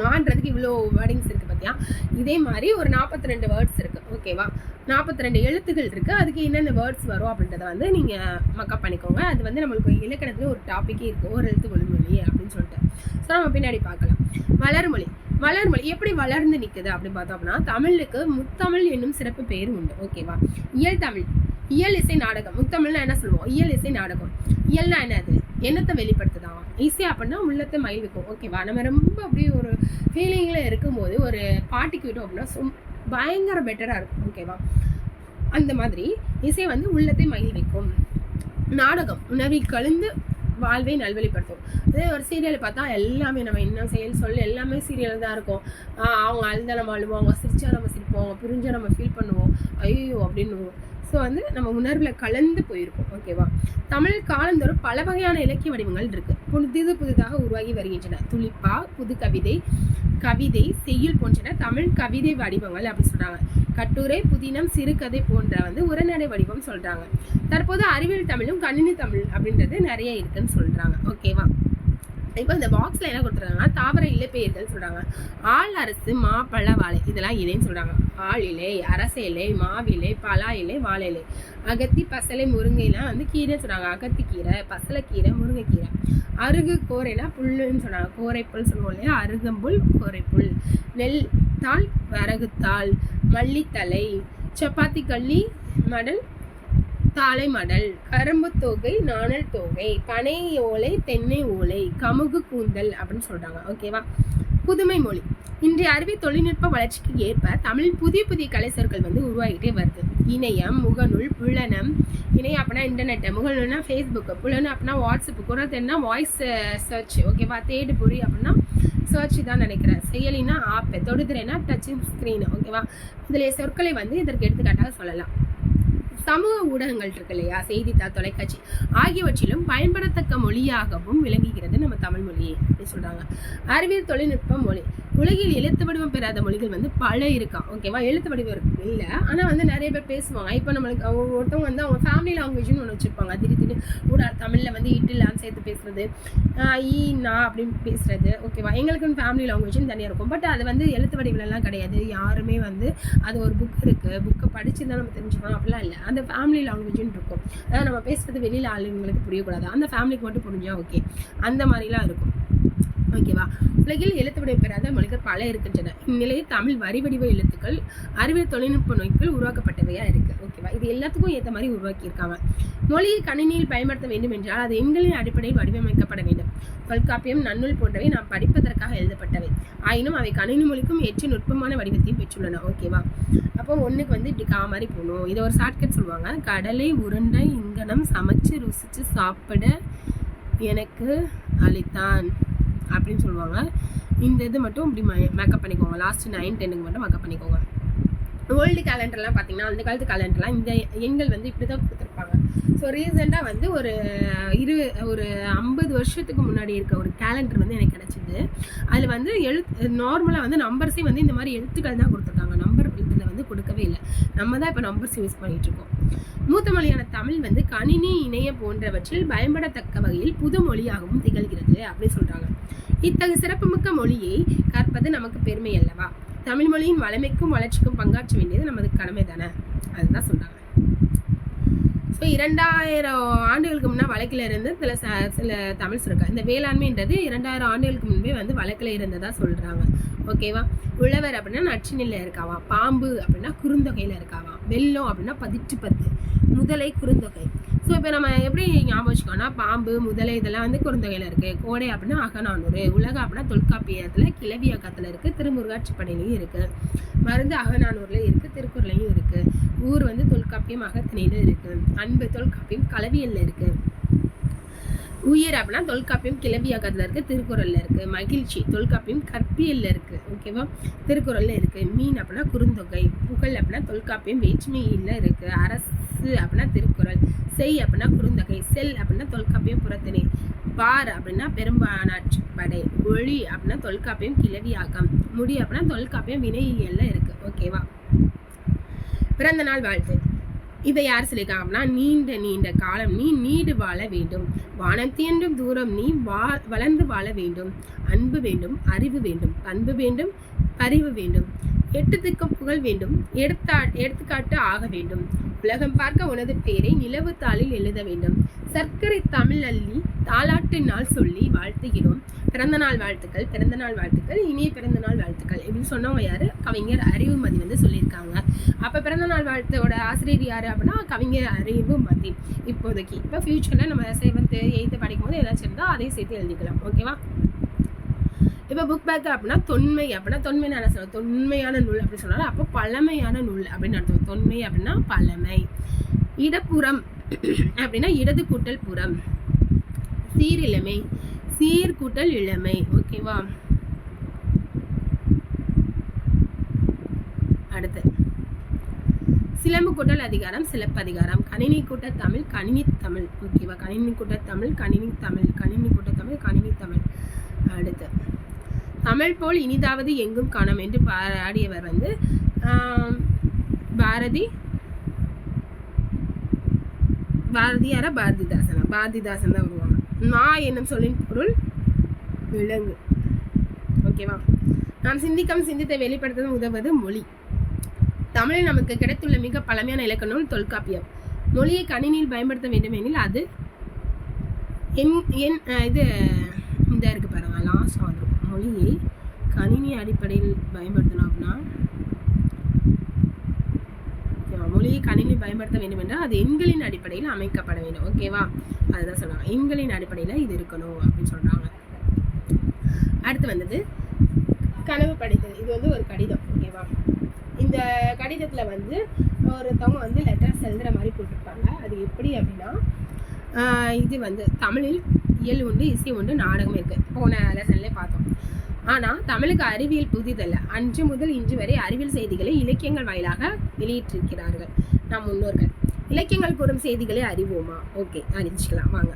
மான்றதுக்கு இவ்வளோ வேர்டிங்ஸ் இருக்கு பார்த்தியா. இதே மாதிரி ஒரு 42 வேர்ட்ஸ் இருக்கு. ஓகேவா? 42 எழுத்துக்கள் இருக்கு. அதுக்கு என்னென்ன வேர்ட்ஸ் வரும் அப்படின்றத வந்து நீங்க மக்கப் பண்ணிக்கோங்க. அது வந்து நம்மளுக்கு இலக்கணத்துல ஒரு டாபிக்கே இருக்கு, ஒரு எழுத்து ஒரு மொழி அப்படின்னு சொல்லிட்டு. ஸோ நம்ம பின்னாடி பார்க்கலாம். வளர்மொழி. வளர்மொழி எப்படி வளர்ந்து நிற்குது அப்படின்னு பார்த்தோம் அப்படின்னா, தமிழுக்கு முத்தமிழ் என்னும் சிறப்பு பெயர் உண்டு. ஓகேவா? இயல் தமிழ், இயல் இசை நாடகம். முத்தமிழ்னா என்ன சொல்லுவோம்? இயல் இசை நாடகம். இயல்னா என்னது? எண்ணத்தை வெளிப்படுத்துதான். இசை அப்படின்னா உள்ளத்தை மகிழ்விக்கும். ஓகேவா? நம்ம ரொம்ப அப்படியே ஒரு ஃபீலிங்ல இருக்கும்போது ஒரு பாட்டு கேட்டோம் அப்படின்னா பயங்கர பெட்டரா இருக்கும். ஓகேவா? அந்த மாதிரி இசை வந்து உள்ளத்தை மகிழ்விக்கும். நாடகம் உணர்வில் கலந்து வாழ்வை நல்வழிப்படுத்தும். அதே ஒரு சீரியலை பார்த்தா எல்லாமே நம்ம என்ன செயல் சொல்ல எல்லாமே சீரியல் தான் இருக்கும். அவங்க அழுத நம்ம அழுவோம், சிரிச்சா நம்ம சிரிப்போம், புரிஞ்சா நம்ம ஃபீல் பண்ணுவோம், ஐயோ அப்படின்னு. ஸோ வந்து நம்ம உணர்வுல கலந்து போயிருக்கோம். ஓகேவா? தமிழ் காலந்தோறும் பல வகையான இலக்கிய வடிவங்கள் இருக்கு. புதிதாக உருவாகி வருகின்றன. துளிப்பா, புது கவிதை, செய்யுள் போன்றன தமிழ் கவிதை வடிவங்கள் அப்படி சொல்றாங்க. கட்டுரை, புதினம், சிறுகதை போன்ற வந்து உரைநடை வடிவம் சொல்றாங்க. தற்போது அறிவியல் தமிழும் கணினி தமிழ் அப்படின்றது நிறைய இருக்குன்னு சொல்றாங்க. ஓகேவா? இப்போ இந்த பாக்ஸ்ல என்ன கொடுத்துருக்காங்கன்னா, தாவர இலை பெயர்கள் சொல்றாங்க. ஆள், அரசு, மா, பழ, வாழை இதெல்லாம் இலைன்னு சொல்றாங்க. ஆள் இலை, அரச இலை, மாவிலை, பலா இலை, வாழை இலை. அகத்தி, பசலை, முருங்கைலாம் வந்து கீரை சொல்றாங்க. அகத்தி கீரை, பசலைக்கீரை, முருங்கைக்கீரை. அருகு, கோரைனா புல்லுன்னு சொன்னாங்க. கோரைப்புல் சொல்லுவோம் இல்லையா, அருகம்புல், கோரைப்புல். நெல் தாள், வரகுத்தாள், மல்லித்தலை, சப்பாத்தி கள்ளி மடல், தாளை மடல், கரும்பு தொகை, நாணல் தொகை, பனை ஓலை, தென்னை ஓலை, கமுகு கூந்தல் அப்படின்னு சொல்றாங்க. ஓகேவா? புதுமை மொழி. இன்றைய அறிவியல் தொழில்நுட்ப வளர்ச்சிக்கு ஏற்ப தமிழ் புதிய கலை சொற்கள் வந்து உருவாகிட்டே வருது. இணையம், முகநூல், புலனம். இணையம் அப்படின்னா இன்டர்நெட், முகநூல்னா ஃபேஸ்புக், புலனம் அப்படின்னா வாட்ஸ்அப், குரல்னா வாய்ஸ் சர்ச். ஓகேவா? தேடு பொறி அப்படின்னா சர்ச் தான் நினைக்கிறேன். செயலினா ஆப், தொடுதிரைனா டச்சிங் ஸ்கிரீன். ஓகேவா? இதுல சொற்களை வந்து இதற்கு எடுத்துக்காட்டாக சொல்லலாம். சமூக ஊடகங்கள் இருக்கு இல்லையா, செய்தித்தாள், தொலைக்காட்சி ஆகியவற்றிலும் பயன்படத்தக்க மொழியாகவும் விளங்குகிறது நம்ம தமிழ் மொழியை அப்படின்னு சொல்றாங்க. அறிவியல் தொழில்நுட்ப மொழி. உலகில் எழுத்து வடிவம் பெறாத மொழிகள் வந்து பல இருக்கான். ஓகேவா, எழுத்து வடிவம் இருக்கு இல்லை, ஆனா வந்து நிறைய பேர் பேசுவாங்க. இப்போ நம்மளுக்கு ஒருத்தவங்க வந்து அவங்க ஃபேமிலி லாங்குவேஜ்னு ஒன்று வச்சிருப்பாங்க. திடீர்னு கூட தமிழ்ல வந்து இட்டுலாம் சேர்த்து பேசுறது, ஈனா அப்படின்னு பேசுறது. ஓகேவா, எங்களுக்குன்னு ஃபேமிலி லாங்குவேஜ்னு தனியாக இருக்கும். பட் அது வந்து எழுத்து வடிவிலலாம் கிடையாது. யாருமே வந்து அது ஒரு புக் இருக்கு, புக்கை படிச்சு தான் நம்ம தெரிஞ்சுக்கணும் அப்படிலாம் இல்லை. அந்த ஃபேமிலி லாங்குவேஜ்னு இருக்கும். அதாவது நம்ம பேசுறது வெளியில் ஆளுங்களுக்கு புரியக்கூடாது, அந்த ஃபேமிலிக்கு மட்டும் புரிஞ்சா ஓகே, அந்த மாதிரிலாம் இருக்கும். ஓகேவா, உலகில் எழுத்து வடிவம் பெறாத மொழிகள் பல இருக்கின்றன. இந்நிலையில் தமிழ் வரி வடிவ எழுத்துக்கள் அறிவியல் தொழில்நுட்ப நோய்கள் உருவாக்கப்பட்டவையா இருக்கு. ஓகேவா, இது எல்லாத்துக்கும் ஏற்ற மாதிரி உருவாக்கி இருக்காங்க. மொழியை கணினியில் பயன்படுத்த வேண்டும் என்றால் அது எண்களின் அடிப்படையில் வடிவமைக்கப்பட வேண்டும். தொல்காப்பியம், நன்னூல் போன்றவை நாம் படிப்பதற்காக எழுதப்பட்டவை. ஆயினும் அவை கணினி மொழிக்கும் ஏற்ற நுட்பமான வடிவத்தையும் பெற்றுள்ளன. ஓகேவா, அப்போ ஒண்ணுக்கு வந்து இப்படி கா மாதிரி போகணும். இதை ஒரு ஷார்ட்கட் சொல்லுவாங்க. கடலை உருண்டை இங்கனம் சமைச்சு ருசிச்சு சாப்பிட எனக்கு அளித்தான் அப்படின்னு சொல்லுவாங்க. இந்த இது மட்டும் இப்படி மேக்கப் பண்ணிக்கோங்க. லாஸ்ட் 9, 10க்கு மட்டும் மேக்கப் பண்ணிக்கோங்க. ஓல்டு கேலண்டர்லாம் பார்த்தீங்கன்னா, அந்த காலத்து கேலண்டர்லாம் இந்த எண்கள் வந்து இப்படி தான் கொடுத்துருப்பாங்க. ஸோ ரீசெண்டாக வந்து ஒரு 50 வருஷத்துக்கு முன்னாடி இருக்க ஒரு கேலண்டர் வந்து எனக்கு கிடச்சிது. அதில் வந்து நார்மலாக வந்து நம்பர்ஸே வந்து இந்த மாதிரி எழுத்துக்கள் தான் கொடுத்துருக்காங்க. நம்பர் எழுத்துல வந்து கொடுக்கவே இல்லை. நம்ம தான் இப்போ நம்பர்ஸ் யூஸ் பண்ணிட்டு இருக்கோம். மூத்த மொழியான தமிழ் வந்து கணினி, இணைய போன்றவற்றில் பயன்படத்தக்க வகையில் புது மொழியாகவும் திகழ்கிறது அப்படின்னு சொல்றாங்க. இத்தகைய சிறப்புமிக்க மொழியை கற்பது நமக்கு பெருமை அல்லவா? தமிழ் மொழியின் வளமைக்கும் வளர்ச்சிக்கும் பங்காற்ற வேண்டியது நமது கடமை தானே, அதுதான் சொல்றாங்க. ஸோ 2000 ஆண்டுகளுக்கு முன்னா வழக்கில் இருந்து சில தமிழ் சுருக்கம். இந்த வேளாண்மைன்றது 2000 ஆண்டுகளுக்கு முன்பே வந்து வழக்கில் இருந்ததா சொல்றாங்க. ஓகேவா, உழவர் அப்படின்னா நச்சினில இருக்காவா, பாம்பு அப்படின்னா குறுந்தொகையில இருக்காவா, வெள்ளம் அப்படின்னா 10 முதலை குறுந்தொகை. ஸோ இப்போ நம்ம எப்படி ஞாபகம் வச்சுக்கோன்னா, பாம்பு, முதலை இதெல்லாம் வந்து குறுந்தொகையில இருக்கு. கோடை அப்படின்னா அகநானூறு, உலகம் அப்படின்னா தொல்காப்பியத்துல, கிளவியாக்கத்துல இருக்கு, திருமுருகாற்றுப்படையிலையும் இருக்கு, மருந்து அகநானூர்ல இருக்கு, திருக்குறளையும் இருக்கு, ஊர் வந்து தொல்காப்பியம் அகத்திணையில இருக்கு, அன்பு தொல்காப்பியம் கலவியல்ல இருக்கு, உயிர் அப்படின்னா தொல்காப்பியம் கிளவியாக்கத்துல இருக்கு, திருக்குறள்ல இருக்கு, மகிழ்ச்சி தொல்காப்பியம் கற்பியல்ல இருக்கு. ஓகேவா, திருக்குறள்ல இருக்கு, மீன் அப்படின்னா குறுந்தொகை, புகழ் அப்படின்னா தொல்காப்பியம் வேற்றுமையில இருக்கு, அரசு அப்படின்னா திருக்குறள், செய் அப்படின்னா குறுந்தொகை, செல் அப்படின்னா தொல்காப்பியம் புறத்திணை, பார் அப்படின்னா பெரும்பானாற்றுப்படை, ஒளி அப்படின்னா தொல்காப்பியம் கிளவியாக்கம், முடி அப்படின்னா தொல்காப்பியம் வினையியல்ல இருக்கு. ஓகேவா, பிறந்த நாள் வாழ்த்து. இதை யார் சொல்லியிருக்காங்க அப்படின்னா, நீண்ட நீண்ட காலம் நீ நீடு வாழ வேண்டும், வானத்தியன்றும் தூரம் நீ வளர்ந்து வாழ வேண்டும், அன்பு வேண்டும், அறிவு வேண்டும், பண்பு வேண்டும், பரிவு வேண்டும், 8 திக்கும் புகழ் வேண்டும், எடுத்துக்காட்டு ஆக வேண்டும், உலகம் பார்க்க உனது பேரை நிலவு தாளில் எழுத வேண்டும், சர்க்கரை தமிழ் அள்ளி தாலாட்டு நாள் சொல்லி வாழ்த்துகிறோம், பிறந்த நாள் வாழ்த்துக்கள், பிறந்த நாள் வாழ்த்துக்கள், இனிய பிறந்த நாள் வாழ்த்துக்கள் இப்படின்னு சொன்னவங்க யாரு? கவிஞர் அறிவுமதி வந்து சொல்லியிருக்காங்க. அப்ப பிறந்த நாள் வாழ்த்தோட ஆசிரியர் யாரு அப்படின்னா கவிஞர் அறிவுமதி. இப்போதைக்கு இப்போ ஃபியூச்சர்ல நம்ம 7th 8th படிக்கும் போது ஏதாச்சும் இருந்தா அதையும் சேர்த்து எழுதிக்கலாம். ஓகேவா, இப்போ புக் பேக் அப்படின்னா தொன்மை அப்படின்னா தொன்மையான சொல்லுவோம், தொன்மையான நூல் அப்படின்னு சொன்னாலும் அப்போ பழமையான நூல் அப்படின்னு அர்த்தம். தொன்மை அப்படின்னா பழமை. இடப்புறம் அப்படின்னா இடது கூட்டல் புறம். சீரிழமை, சீர்கூட்டல் இளமை. ஓகேவா, அடுத்து சிலம்பு கூட்டல் அதிகாரம், சிலப்பதிகாரம். கணினி கூட்ட தமிழ், கணினி தமிழ். ஓகேவா, கணினி கூட்ட தமிழ், கணினி தமிழ், கணினி கூட்ட தமிழ், கணினி தமிழ். அடுத்து தமிழ் போல் இனிதாவது எங்கும் காணோம் என்று பாடியவர் வந்து பாரதியாரா பாரதிதாசனா? பாரதிதாசன் தான் வருவாங்க. நான் என்னும் சொல்லின் பொருள் விலங்கு. ஓகேவா, நாம் சிந்தித்தை வெளிப்படுத்த உதவுவது மொழி. தமிழில் நமக்கு கிடைத்துள்ள மிக பழமையான இலக்கண நூல் தொல்காப்பியம். மொழியை கணினியில் பயன்படுத்த வேண்டும் எனில் அது இது இந்த இருக்கு பாருங்க, லாஸ்ட் வந்துடும். மொழியை கணினி அடிப்படையில் பயன்படுத்தணும் அப்படின்னா, மொழியை கணினி பயன்படுத்த வேண்டும் என்றால் அது எண்களின் அடிப்படையில் அமைக்கப்பட வேண்டும். ஓகேவா, அதுதான் சொல்றாங்க, எண்களின் அடிப்படையில் இது இருக்கணும் அப்படின்னு சொல்றாங்க. அடுத்து வந்தது கனவு படித்தல். இது வந்து ஒரு கடிதம். ஓகேவா, இந்த கடிதத்துல வந்து ஒருத்தவங்க வந்து லெட்டர்ஸ் எழுதுற மாதிரி போட்டிருப்பாங்க. அது எப்படி அப்படின்னா, இது வந்து தமிழில் இயல் உண்டு, இசை உண்டு, நாடகம் இருக்கு. போன லெசன்லேயே பார்த்தோம். ஆனால் தமிழுக்கு அறிவியல் புதிதல்ல. அன்று முதல் இன்று வரை அறிவியல் செய்திகளை இலக்கியங்கள் வாயிலாக வெளியிட்டிருக்கிறார்கள் நம் முன்னோர்கள். இலக்கியங்கள் கூறும் செய்திகளை அறிவோமா? ஓகே, அறிஞ்சிக்கலாம் வாங்க.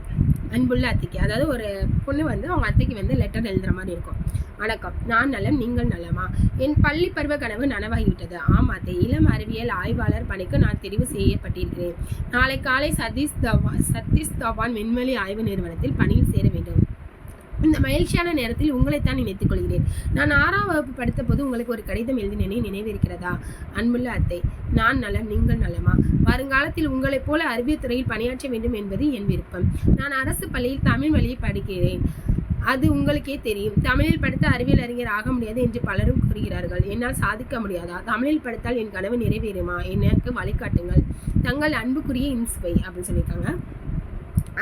அன்புள்ள அத்தைக்கு, அதாவது ஒரு பொண்ணு வந்து அவங்க அத்தைக்கு வந்து லெட்டர் எழுதுற மாதிரி இருக்கும். வணக்கம், நான் நலம், நீங்கள் நலமா? என் பள்ளி பருவ கனவு நனவாகிவிட்டது. ஆம் அத்தை, இளம் அறிவியல் ஆய்வாளர் பணிக்கு நான் தெரிவு செய்யப்பட்டிருக்கிறேன். நாளை காலை சதீஷ் தவான் விண்வெளி ஆய்வு நிறுவனத்தில் பணியில் சேர வேண்டும். இந்த மகிழ்ச்சியான நேரத்தில் உங்களைத்தான் நினைத்துக் கொள்கிறேன். நான் 6ஆம் வகுப்பு படித்த போது உங்களுக்கு ஒரு கடிதம் எழுதினேனே, நினைவிருக்கிறதா? அன்புள்ள அத்தை, நான் நலம், நீங்கள் நலமா? வருங்காலத்தில் உங்களைப் போல அறிவியல் துறையில் பணியாற்ற வேண்டும் என்பது என் விருப்பம். நான் அரசு பள்ளியில் தமிழ் வழியை படிக்கிறேன். அது உங்களுக்கே தெரியும். தமிழில் படித்த அறிவியல் அறிஞர் ஆக முடியாது என்று பலரும் கூறுகிறார்கள். என்னால் சாதிக்க முடியாதா? தமிழில் படித்தால் என் கனவு நிறைவேறுமா? எனக்கு வழிகாட்டுங்கள். தங்கள் அன்புக்குரிய இன்ஸ்பை அப்படின்னு சொல்லியிருக்காங்க.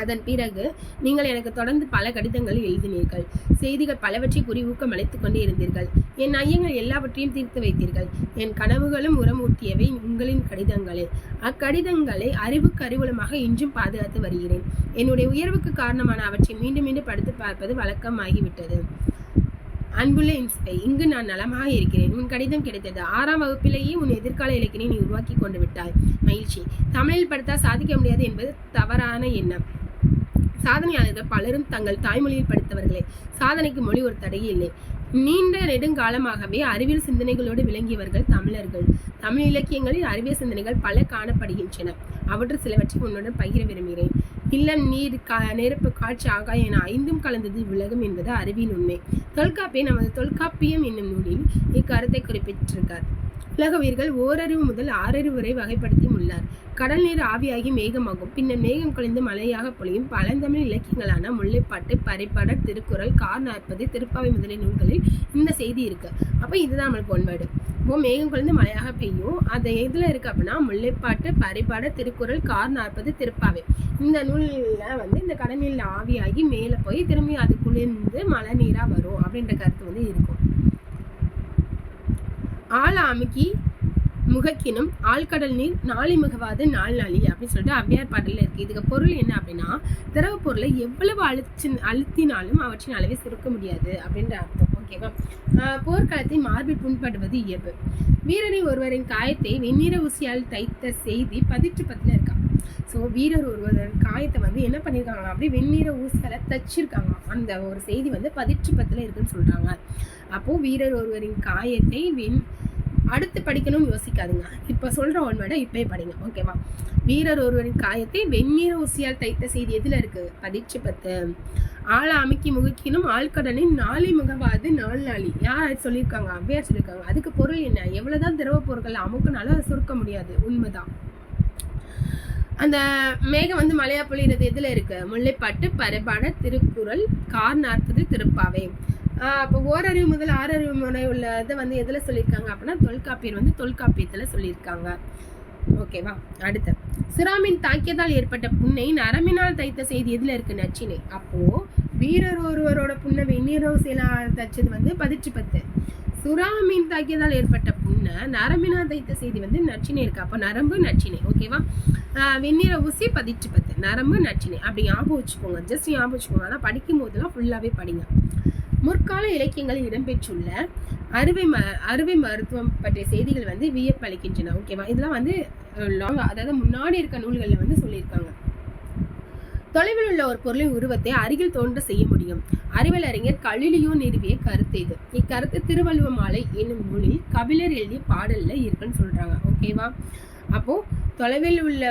அதன் பிறகு நீங்கள் எனக்கு தொடர்ந்து பல கடிதங்கள் எழுதினீர்கள். செய்திகள் பலவற்றை கூறி ஊக்கம் அளித்துக் கொண்டே இருந்தீர்கள். என் ஐயங்கள் எல்லாவற்றையும் தீர்த்து வைத்தீர்கள். என் கனவுகளும் உரமூட்டியவை உங்களின் கடிதங்களே. அக்கடிதங்களை அறிவுக்கு அறிவுலமாக இன்றும் பாதுகாத்து வருகிறேன். என்னுடைய உயர்வுக்கு காரணமான அவற்றை மீண்டும் மீண்டும் படித்து பார்ப்பது வழக்கமாகிவிட்டது. அன்புள்ள இன்ஸ்பை, இங்கு நான் நலமாக இருக்கிறேன். உன் கடிதம் கிடைத்தது. 6ஆம் வகுப்பிலேயே உன் எதிர்கால இலக்கினை நீ உருவாக்கி கொண்டு விட்டாய். மகிழ்ச்சி. தமிழில் படித்தால் சாதிக்க முடியாது என்பது தவறான எண்ணம். சாதனையாளர்கள் பலரும் தங்கள் தாய்மொழியில் படித்தவர்களே. சாதனைக்கு மொழி ஒரு தடையே இல்லை. நீண்ட நெடுங்காலமாகவே அறிவியல் சிந்தனைகளோடு விளங்கியவர்கள் தமிழர்கள். தமிழ் இலக்கியங்களில் அறிவியல் சிந்தனைகள் பல காணப்படுகின்றன. அவற்று சிலவற்றை உன்னுடன் பகிர விரும்புகிறேன். இல்லம், நீர், நெருப்பு, காட்சி, ஆகாயம் என 5ம் கலந்தது உலகம் என்பது அறிவின் உண்மை. நமது தொல்காப்பியம் என்னும் நூலில் இக்கருத்தை குறிப்பிட்டிருக்கார். உலக உயிர்கள் ஓரறிவு முதல் 6 வரை வகைப்படுத்தியும் உள்ளார். கடல் நீர் ஆவியாகி மேகமாகும். பின்னர் மேகம் குறைந்து மழையாக பொழியும். பழந்தமிழ் இலக்கியங்களான முல்லைப்பாட்டு, பறைப்பாடல், திருக்குறள், கார் 40, திருப்பாவை முதலிய நூல்களில் இந்த செய்தி இருக்கு. அப்போ இதுதான் நம்மளுக்கு ஒன்வேர்டு. இப்போ மேகம் குறைந்து மழையாக பெய்யும். அது எதுல இருக்கு அப்படின்னா முல்லைப்பாட்டு, பறைப்பாடல், திருக்குறள், கார் 40, திருப்பாவை. இந்த நூல்ல வந்து இந்த கடல் நீர் ஆவியாகி மேலே போய் திரும்பி அது குளிர்ந்து மழை நீரா வரும் அப்படின்ற கருத்து வந்து இருக்கும். ஆள் அமுக்கி முகக்கினும் ஆழ்கடல் நீர் நாளை முகவாது நாள் நாளி அப்படின்னு சொல்லிட்டு அவ்வையார் பாடல்ல இருக்கு. இதுக்கு பொருள் என்ன அப்படின்னா, திரவ பொருளை எவ்வளவு அழுத்தினாலும் அவற்றின் அளவை சுருக்க முடியாது அப்படின்ற அர்த்தம். ஓகேவா? போர்க்களத்தில் மார்பில் புண்படுவது இயல்பு. வீரரை ஒருவரின் காயத்தை வெந்நீர ஊசியால் தைத்த செய்தி 18 இருக்கா. ஸோ வீரர் ஒருவரின் காயத்தை வந்து என்ன பண்ணியிருக்காங்க, அப்படி வெந்நீர ஊசியால தச்சிருக்காங்க. அந்த ஒரு செய்தி வந்து 18 இருக்குன்னு சொல்றாங்க. அப்போ வீரர் ஒருவரின் காயத்தை அடுத்து படிக்கணும்னு யோசிக்காதுங்க. இப்ப சொல்ற ஒன்வேர்டை இப்பயே படிங்க. ஓகேவா? வீரர் ஒருவரின் காயத்தை வெந்நீர ஊசியால் தைத்த செய்தி எதுல இருக்கு? 18. ஆள அமுக்கி முகக்கினும் ஆழ்கடலின் நாளை முகவாது நாள் நாளி. யார் சொல்லியிருக்காங்க? அவ்வையார் சொல்லியிருக்காங்க. அதுக்கு பொருள் என்ன? எவ்வளவுதான் திரவ பொருட்கள் அமுக்குனாலும் அதை சுருக்க முடியாது. உண்மைதான். அந்த மேகம் வந்து மலையா பொழிகிறது எதுல இருக்கு? முல்லைப்பாட்டு, பறைப்பாடல், திருக்குறள், கார் 40, திருப்பாவை. அப்போ ஓரறிவு முதல் 6 முறை உள்ள இதை வந்து எதுல சொல்லியிருக்காங்க அப்படின்னா தொல்காப்பியர் வந்து தொல்காப்பியத்துல சொல்லியிருக்காங்க. ஓகேவா? அடுத்து, சிராமின் தாக்கியதால் ஏற்பட்ட புண்ணை நரம்பினால் தைத்த செய்தி எதுல இருக்கு? நச்சினை. அப்போ வீரர் ஒருவரோட புண்ணை வெந்நீரோசியால் தைச்சது வந்து 18. சுறாமீன் தாக்கியதால் ஏற்பட்ட புண்ணை நரம்பினால் தைத்த செய்தி வந்து நச்சினை இருக்கு. அப்போ நரம்பு நச்சினை. ஓகேவா? வெந்நீர ஊசி 18, நரம்பு நச்சினை. அப்படி ஞாபகம் வச்சுக்கோங்க. ஜஸ்ட் ஞாபகம் வச்சுக்கோங்க. ஆனால் படிக்கும் போதெல்லாம் ஃபுல்லாவே படிங்க. முற்கால இலக்கியங்களில் இடம்பெற்றுள்ள அறுவை மருத்துவம் பற்றிய செய்திகள் வந்து வியப்பளிக்கின்றன. ஓகேவா? இதெல்லாம் வந்து அதாவது முன்னாடி இருக்க நூல்கள்ல வந்து சொல்லியிருக்காங்க. தொலைவில் உள்ள ஒரு பொருளின் உருவத்தை அருகில் தோன்ற செய்ய முடியும். அறிவியல் அறிஞர் கலிலியோ நிறுவிய கருத்து இது. இக்கருத்து திருவள்ளுவ மாலை என்னும் நூலில் கபிலர் எழுதிய பாடல்ல இருக்குன்னு சொல்றாங்க. ஓகேவா? அப்போ தொலைவில் உள்ள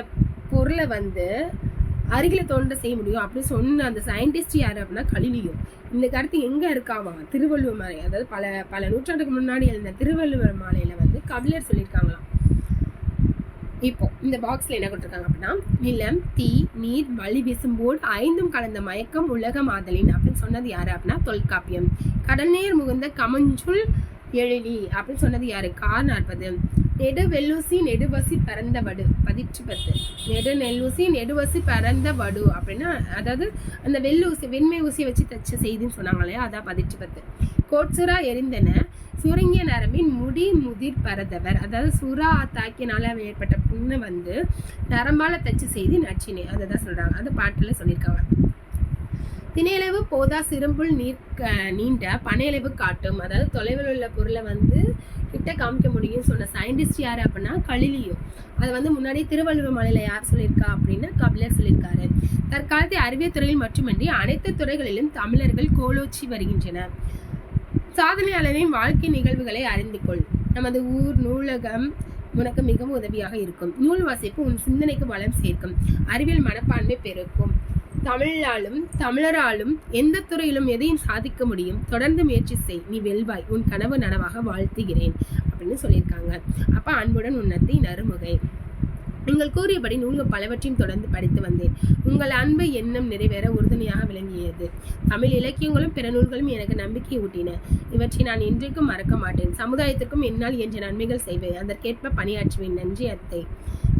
பொருளை வந்து அருகில தோன்ற செய்ய முடியும் அப்படின்னு சொன்ன அந்த சயின்டிஸ்ட் யாரு அப்படின்னா கலிலியோ. இந்த கருத்து எங்க இருக்காமா? திருவள்ளுவர் மாலை, அதாவது பல நூற்றாண்டுக்கு முன்னாடி எழுந்த திருவள்ளுவர் மாலையில வந்து கபிலர் சொல்லியிருக்காங்களாம். இப்போ இந்த பாக்ஸ்ல என்ன கொடுத்துருக்காங்க அப்படின்னா, நிலம், தீ, நீர், வழி வீசும்போது 5ம் கலந்த மயக்கம் உலக மாதலின் அப்படின்னு சொன்னது யாரு அப்படின்னா தொல்காப்பியம். கடல் நீர் முகுந்த கமஞ்சுள் எழிலி அப்படின்னு சொன்னது யாரு? கார் 40. நெடு வெள்ளூசி நெடுவசி பரந்த வடு 18. நெடு நெல்லூசி நெடுவசி பரந்த வடு அப்படின்னா அதாவது அந்த வெள்ளூசி வெண்மை ஊசியை வச்சு தச்ச செய்தின்னு சொன்னாங்க இல்லையா, அதான் 18. கோட்சுரா எரிந்தன சுருங்கிய நரம்பின் முடி முதிர் பரதவர், அதாவது சுறா தாக்கியனால ஏற்பட்ட புண்ணை வந்து நரம்பால தச்ச செய்தி நச்சினை, அதை தான் சொல்றாங்க. அது பாட்டுல சொல்லியிருக்காங்க. திணையளவு போதா சிறும்புள் நீண்ட பனையளவு காட்டும். அதாவது தொலைவில் உள்ள பொருளை வந்து கிட்ட காமிக்க முடியும்னு சொன்ன சயின்டிஸ்ட் யாரு அப்படின்னா கலிலியோ. அதை வந்து முன்னாடி திருவள்ளுவர் மலையில யார் சொல்லியிருக்கா அப்படின்னா கபிலர் சொல்லியிருக்காரு. தற்காலத்தை அறிவியல் துறையில் மட்டுமின்றி அனைத்து துறைகளிலும் தமிழர்கள் கோலோச்சி வருகின்றனர். சாதனையாளரின் வாழ்க்கை நிகழ்வுகளை அறிந்து கொள். நமது ஊர் நூலகம் உனக்கு மிகவும் உதவியாக இருக்கும். நூல் வாசிப்பு உன் சிந்தனைக்கு வளம் சேர்க்கும். அறிவியல் மனப்பான்மை பெருக்கும். தமிழராலும் எந்த துறையிலும் எதையும் சாதிக்க முடியும். தொடர்ந்து முயற்சி செய், நீ வெல்வாய். உன் கனவு நனவாக வாழ்த்துகிறேன் அப்படின்னு சொல்லியிருக்காங்க. அப்ப அன்புடன் உன்னத்தை நறுமுகை. நீங்கள் கூறியபடி நூல்கள் பலவற்றையும் தொடர்ந்து படித்து வந்தேன். உங்கள் அன்பு எண்ணம் நிறைவேற உறுதுணையாக விளங்கியது. தமிழ் இலக்கியங்களும் பிற நூல்களும் எனக்கு நம்பிக்கை ஊட்டின. இவற்றை நான் என்றைக்கும் மறக்க மாட்டேன். சமுதாயத்திற்கும் என்னால் என்ற நன்மைகள் செய்வேன். அதற்கேற்ப பணியாற்றுவேன். நன்றி அத்தை.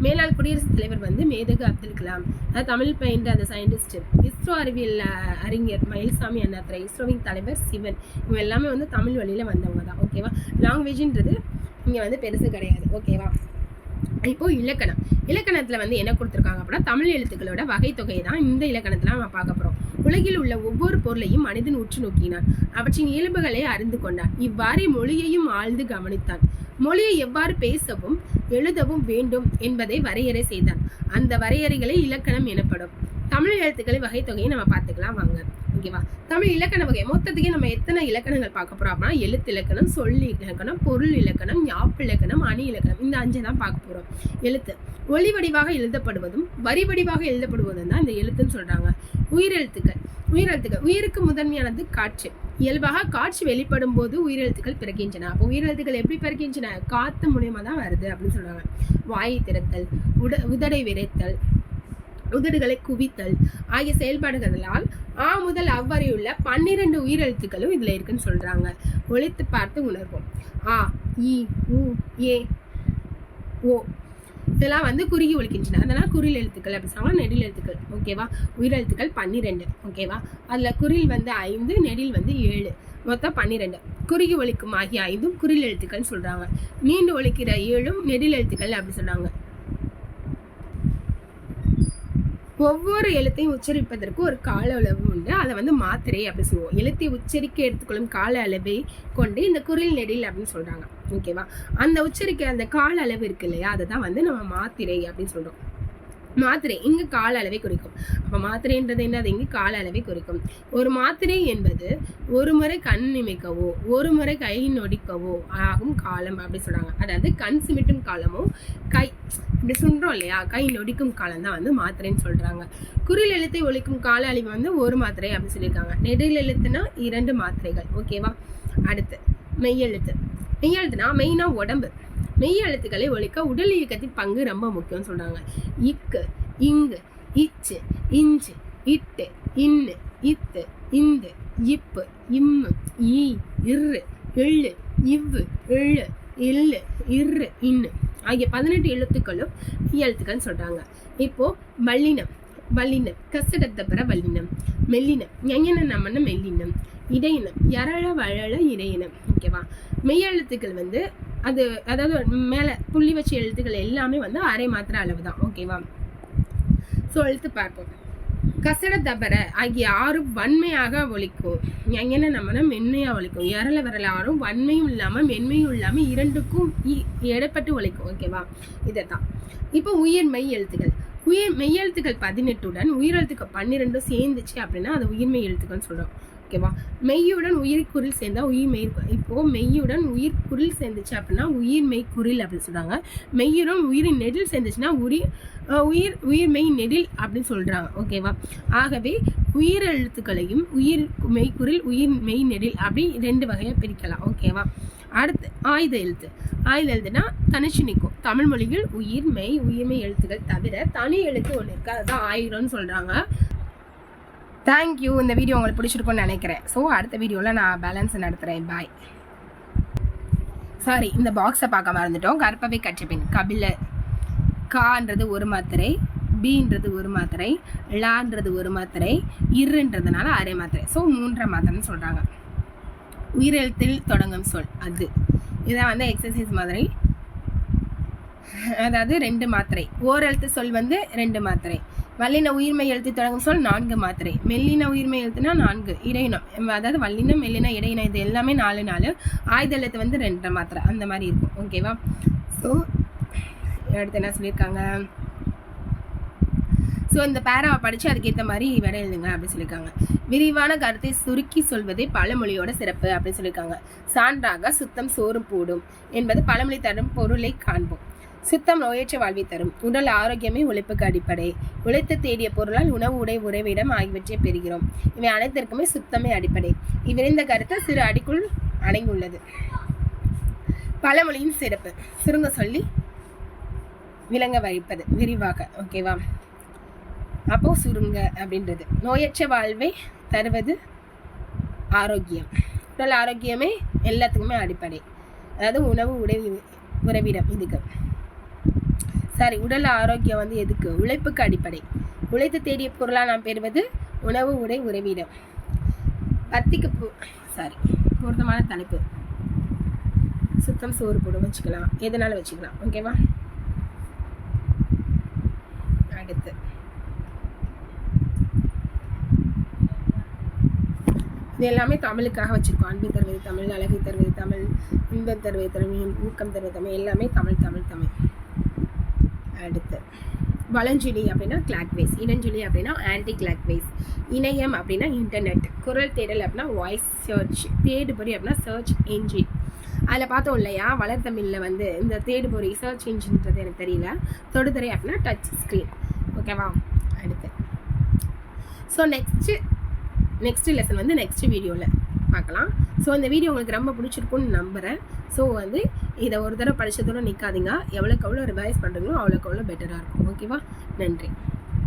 மேலாள் குடியரசுத் தலைவர் வந்து மேதகு அப்துல் கலாம், தமிழ் பயின்ற அந்த சயின்டிஸ்ட். இஸ்ரோ அறிவியல் அறிஞர் மயில்சாமி அண்ணாதுரை, இஸ்ரோவின் தலைவர் சிவன். இவங்க எல்லாமே வந்து தமிழ் வழியில வந்தவங்க தான். ஓகேவா. லாங்குவேஜ்ன்றது இங்க வந்து பெருசு கிடையாது. ஓகேவா. இப்போ இலக்கணத்துல வந்து என்ன கொடுத்துருக்காங்க அப்படின்னா தமிழ் எழுத்துக்களோட வகை தொகையை தான் இந்த இலக்கணத்துல நம்ம பார்க்க போறோம். உலகில் உள்ள ஒவ்வொரு பொருளையும் மனிதன் உற்று நோக்கினான். அவற்றின் இயல்புகளை அறிந்து கொண்டான். இவ்வாறே மொழியையும் ஆழ்ந்து கவனித்தான். மொழியை எவ்வாறு பேசவும் எழுதவும் வேண்டும் என்பதை வரையறை செய்தான். அந்த வரையறைகளை இலக்கணம் எனப்படும். தமிழ் எழுத்துக்களை வகை தொகையை நம்ம பார்த்துக்கலாம் வாங்க. ஓகேவா. தமிழ் இலக்கண வகை மொத்தத்துக்கே நம்ம எத்தனை இலக்கணங்கள் பார்க்க போறோம் அப்படின்னா எழுத்து இலக்கணம், சொல் இலக்கணம், பொருள் இலக்கணம், ஞாப்பு இலக்கணம், அணி இலக்கணம், இந்த 5 தான் பார்க்க போறோம். எழுத்து ஒளி வடிவாக எழுதப்படுவதும் வரி வடிவாக எழுதப்படுவதும் தான் இந்த எழுத்துன்னு சொல்றாங்க. உயிரெழுத்துக்கள் உயிருக்கு முதன்மையானது காற்று. இயல்பாக காற்று வெளிப்படும் போது உயிரெழுத்துக்கள் பிறக்கின்றன. அப்போ உயிரெழுத்துக்கள் எப்படி பிறக்கின்றன? காத்து மூலியமா தான் வருது அப்படின்னு சொல்றாங்க. வாயை திறத்தல், உதடை விரைத்தல், உதடுகளை குவித்தல் ஆகிய செயல்பாடுகளால் ஆ முதல் அவ்வரையுள்ள 12 உயிரெழுத்துக்களும் இதுல இருக்குன்னு சொல்றாங்க. ஒலித்து பார்த்து உணர்வோம். ஆ, இ, உ, ஏ, ஓ இதெல்லாம் வந்து குறுகி ஒலிக்கின்றன. அதனால குறில் எழுத்துக்கள் அப்படி சொல்லுவாங்க. நெடில் எழுத்துக்கள். ஓகேவா. உயிரெழுத்துக்கள் 12. ஓகேவா. அதுல குறில் வந்து 5, நெடில் வந்து 7, மொத்தம் 12. குறுகி ஒலிக்கும் ஆகிய 5 குறில் எழுத்துக்கள் சொல்றாங்க. நீண்டு ஒலிக்கிற 7 நெடில் எழுத்துக்கள் அப்படி சொல்றாங்க. ஒவ்வொரு எழுத்தையும் உச்சரிப்பதற்கு ஒரு கால அளவு உண்டு. அதை வந்து மாத்திரை அப்படி சொல்லுவோம். எழுத்தை உச்சரிக்க எடுத்துக்கொள்ளும் கால அளவை கொண்டு இந்த குறில் நெடில் அப்படின்னு சொல்றாங்க. ஓகேவா. அந்த உச்சரிக்க அந்த கால அளவு இருக்கு இல்லையா, அதுதான் வந்து நம்ம மாத்திரை அப்படின்னு சொல்றோம். மாத்திரை இங்கு கால அளவை குறிக்கும். அப்ப மாத்திரைன்றது என்ன? அது இங்கு கால அளவை குறிக்கும். ஒரு மாத்திரை என்பது ஒரு முறை கண் நிமைக்கவோ ஒரு முறை கை நொடிக்கவோ ஆகும் காலம் அப்படி சொல்றாங்க. அதாவது கண் சிமிட்டும் காலமோ கை இப்படி சொல்றோம் இல்லையா, கை நொடிக்கும் காலம் தான் வந்து மாத்திரைன்னு சொல்றாங்க. குறில் எழுத்தை ஒழிக்கும் கால அளவு வந்து ஒரு மாத்திரை அப்படின்னு சொல்லியிருக்காங்க. நெடில் எழுத்துனா 2 மாத்திரைகள். ஓகேவா. அடுத்து மெய்யெழுத்துனா மெயினா உடம்பு. மெய் எழுத்துக்களை ஒழிக்க உடல் இயக்கத்தின் பங்கு ரொம்ப முக்கியம் சொல்றாங்க. இக்கு, இங்கு, இச்சு, இஞ்சு, இட்டு, இன்னு, இத்து, இந்து, இப்பு, இம்மு, ஈ, இரு, எள்ளு, இவ்வு, எள்ளு, எள்ளு, இரு, இன்னு ஆகிய 18 எழுத்துக்களும் எழுத்துக்கள் சொல்றாங்க. இப்போ வல்லினம் கசடத்தப்பற வல்லினம். மெல்லினம் ஞஞன நமன மெல்லினம். இடையினம் யரள வழல இடையினம். ஓகேவா. மெய்யெழுத்துக்கள் வந்து அதாவது மேல புள்ளி வச்ச எழுத்துக்கள் எல்லாமே வந்து அரை மாத்திரை அளவு தான். ஓகேவா. சோ எழுத்து பார்ப்போம். கசட தபர ஆகிய 6 வன்மையாக ஒலிக்கும். ஞஞன நமன மென்மையா ஒலிக்கும். யரள வரல 6 வன்மையும் இல்லாம மென்மையும் இல்லாம 2க்கும் இடப்பட்டு ஒலிக்கும். ஓகேவா. இதைத்தான் இப்போ மெய் எழுத்துக்கள். மெய்யெழுத்துக்கள் 18 உயிரெழுத்துக்கள் 12 சேர்ந்துச்சு அப்படின்னா அது உயிர்மெய் எழுத்துக்கள் சொல்றோம். ஓகேவா. மெய்யுடன் உயிர்குறில் சேர்ந்தா உயிர்மெய். இப்போ மெய்யுடன் உயிர்குறில் சேர்ந்துச்சு அப்படின்னா உயிர்மெய் குறில் அப்படின்னு சொல்றாங்க. மெய்யுடன் உயிரின் நெடில் சேர்ந்துச்சுன்னா உயிர்மெய் நெடில் அப்படின்னு சொல்றாங்க. ஓகேவா. ஆகவே உயிரெழுத்துக்களையும் உயிர் மெய்குறில் உயிர் மெய் நெடில் அப்படி 2 வகையா பிரிக்கலாம். ஓகேவா. அடுத்து ஆயுத எழுத்துனா தனிச்சு நிற்கும். தமிழ் மொழியில் உயிர்மெய் எழுத்துக்கள் தவிர தனி எழுத்து ஒன்று இருக்கு, அதுதான் ஆயிரம்னு சொல்றாங்க. தேங்க்யூ. இந்த வீடியோ உங்களுக்கு பிடிச்சிருக்கும்னு நினைக்கிறேன். ஸோ அடுத்த வீடியோவில் நான் பேலன்ஸ் நடத்துகிறேன். பாய். சாரி, இந்த பாக்ஸை பார்க்க மறந்துட்டோம். கற்பவை கற்றபின் கபிலர். கான்றது ஒரு மாத்திரை, பீன்றது ஒரு மாத்திரை, லான்றது ஒரு மாத்திரை, இருன்றதுனால அரை மாத்திரை. ஸோ 3 மாத்திரைன்னு சொல்கிறாங்க. உயிரெழுத்தில் தொடங்கும் சொல் அது. இதான் வந்து எக்ஸசைஸ் மாதிரி. அதாவது 2 மாத்திரை. ஓரெழுத்து சொல் வந்து 2 மாத்திரை. வல்லின உயிர்மை எழுத்து தொடங்கும் சொல் 4 மாத்திரை. மெல்லின உயிர்மை எழுத்துனா 4 இடையினம், அதாவது வல்லினம் மெல்லின இடையினம் இது எல்லாமே 4 ஆயுத எழுத்து வந்து 2 மாத்திரை அந்த மாதிரி இருக்கும். ஓகேவா? ஸோ அடுத்து என்ன சொல்லியிருக்காங்க, ஸோ இந்த பேராவை படித்து அதுக்கேற்ற மாதிரி விட எழுதுங்க அப்படின்னு சொல்லியிருக்காங்க. விரிவான கருத்தை சுருக்கி சொல்வதே பழமொழியோட சிறப்பு அப்படின்னு சொல்லியிருக்காங்க. சான்றாக சுத்தம் சோறு போடும் என்பது பழமொழி தரும் பொருளை காண்போம். சுத்தம் நோயற்ற வாழ்வை தரும். உடல் ஆரோக்கியமே உழைப்புக்கு அடிப்படை. உழைத்து தேடிய பொருளால் உணவு உடை உறைவிடம் ஆகியவற்றை பெறுகிறோம். இவை அனைத்திற்குமே சுத்தமே அடிப்படை. இவ்விரிந்த கருத்து சிறு அடிக்குள் அடங்கியுள்ளது. பழமொழியின் சிறப்பு சுருங்க சொல்லி விளங்க வைப்பது விரிவாக. ஓகேவா? அப்போ சுருங்க அப்படின்றது நோயற்ற வாழ்வை தருவது ஆரோக்கியம். உடல் ஆரோக்கியமே எல்லாத்துக்குமே அடிப்படை. அதாவது உணவு உடை உறைவிடம் இதுக்கு சாரி உடல் ஆரோக்கியம் வந்து எதுக்கு? உழைப்புக்கு அடிப்படை. உழைத்து தேடிய பொருளாக நாம் பெறுவது உணவு உடை உறைவிடம். பத்திக்கு பொருத்தமான தலைப்பு சுத்தம் சோறு போடும் வச்சுக்கலாம், எதனால வச்சுக்கலாம். ஓகேவா? அடுத்து இது எல்லாமே தமிழுக்காக வச்சிருக்கோம். அன்பை தருவது தமிழ், அழகை தருவது தமிழ், இன்பம் தருவது தமிழ், ஊக்கம் தருவது தமிழ், எல்லாமே தமிழ் தமிழ் தமிழ். அடுத்து வலஞ்சொலி அப்படின்னா கிளாக்வைஸ், இடஞ்சொலி அப்படின்னா ஆன்டி கிளாக்வைஸ், இணையம் அப்படின்னா இன்டர்நெட், குரல் தேடல் அப்படின்னா வாய்ஸ் சர்ச், தேடுபொறி அப்படின்னா சர்ச் என்ஜின். அதில் பார்த்தோம் இல்லையா, வளர்த்தமிழில் வந்து இந்த தேடுபொறி சர்ச் என்ஜின்றது எனக்கு தெரியல. தொடுதிரை அப்படின்னா டச் ஸ்க்ரீன். ஓகேவா? அடுத்து ஸோ நெக்ஸ்ட் லெசன் வந்து நெக்ஸ்ட் வீடியோவில் பார்க்கலாம். ஸோ இந்த வீடியோ உங்களுக்கு ரொம்ப பிடிச்சிருக்குன்னு நம்புகிறேன். ஸோ வந்து இதை ஒரு தடவை படித்ததோடு நிற்காதீங்க. எவ்வளோக்கு எவ்வளோ ரிவைஸ் பண்ணுறீங்களோ அவ்வளோக்கு எவ்வளோ பெட்டராக இருக்கும். ஓகேவா? நன்றி.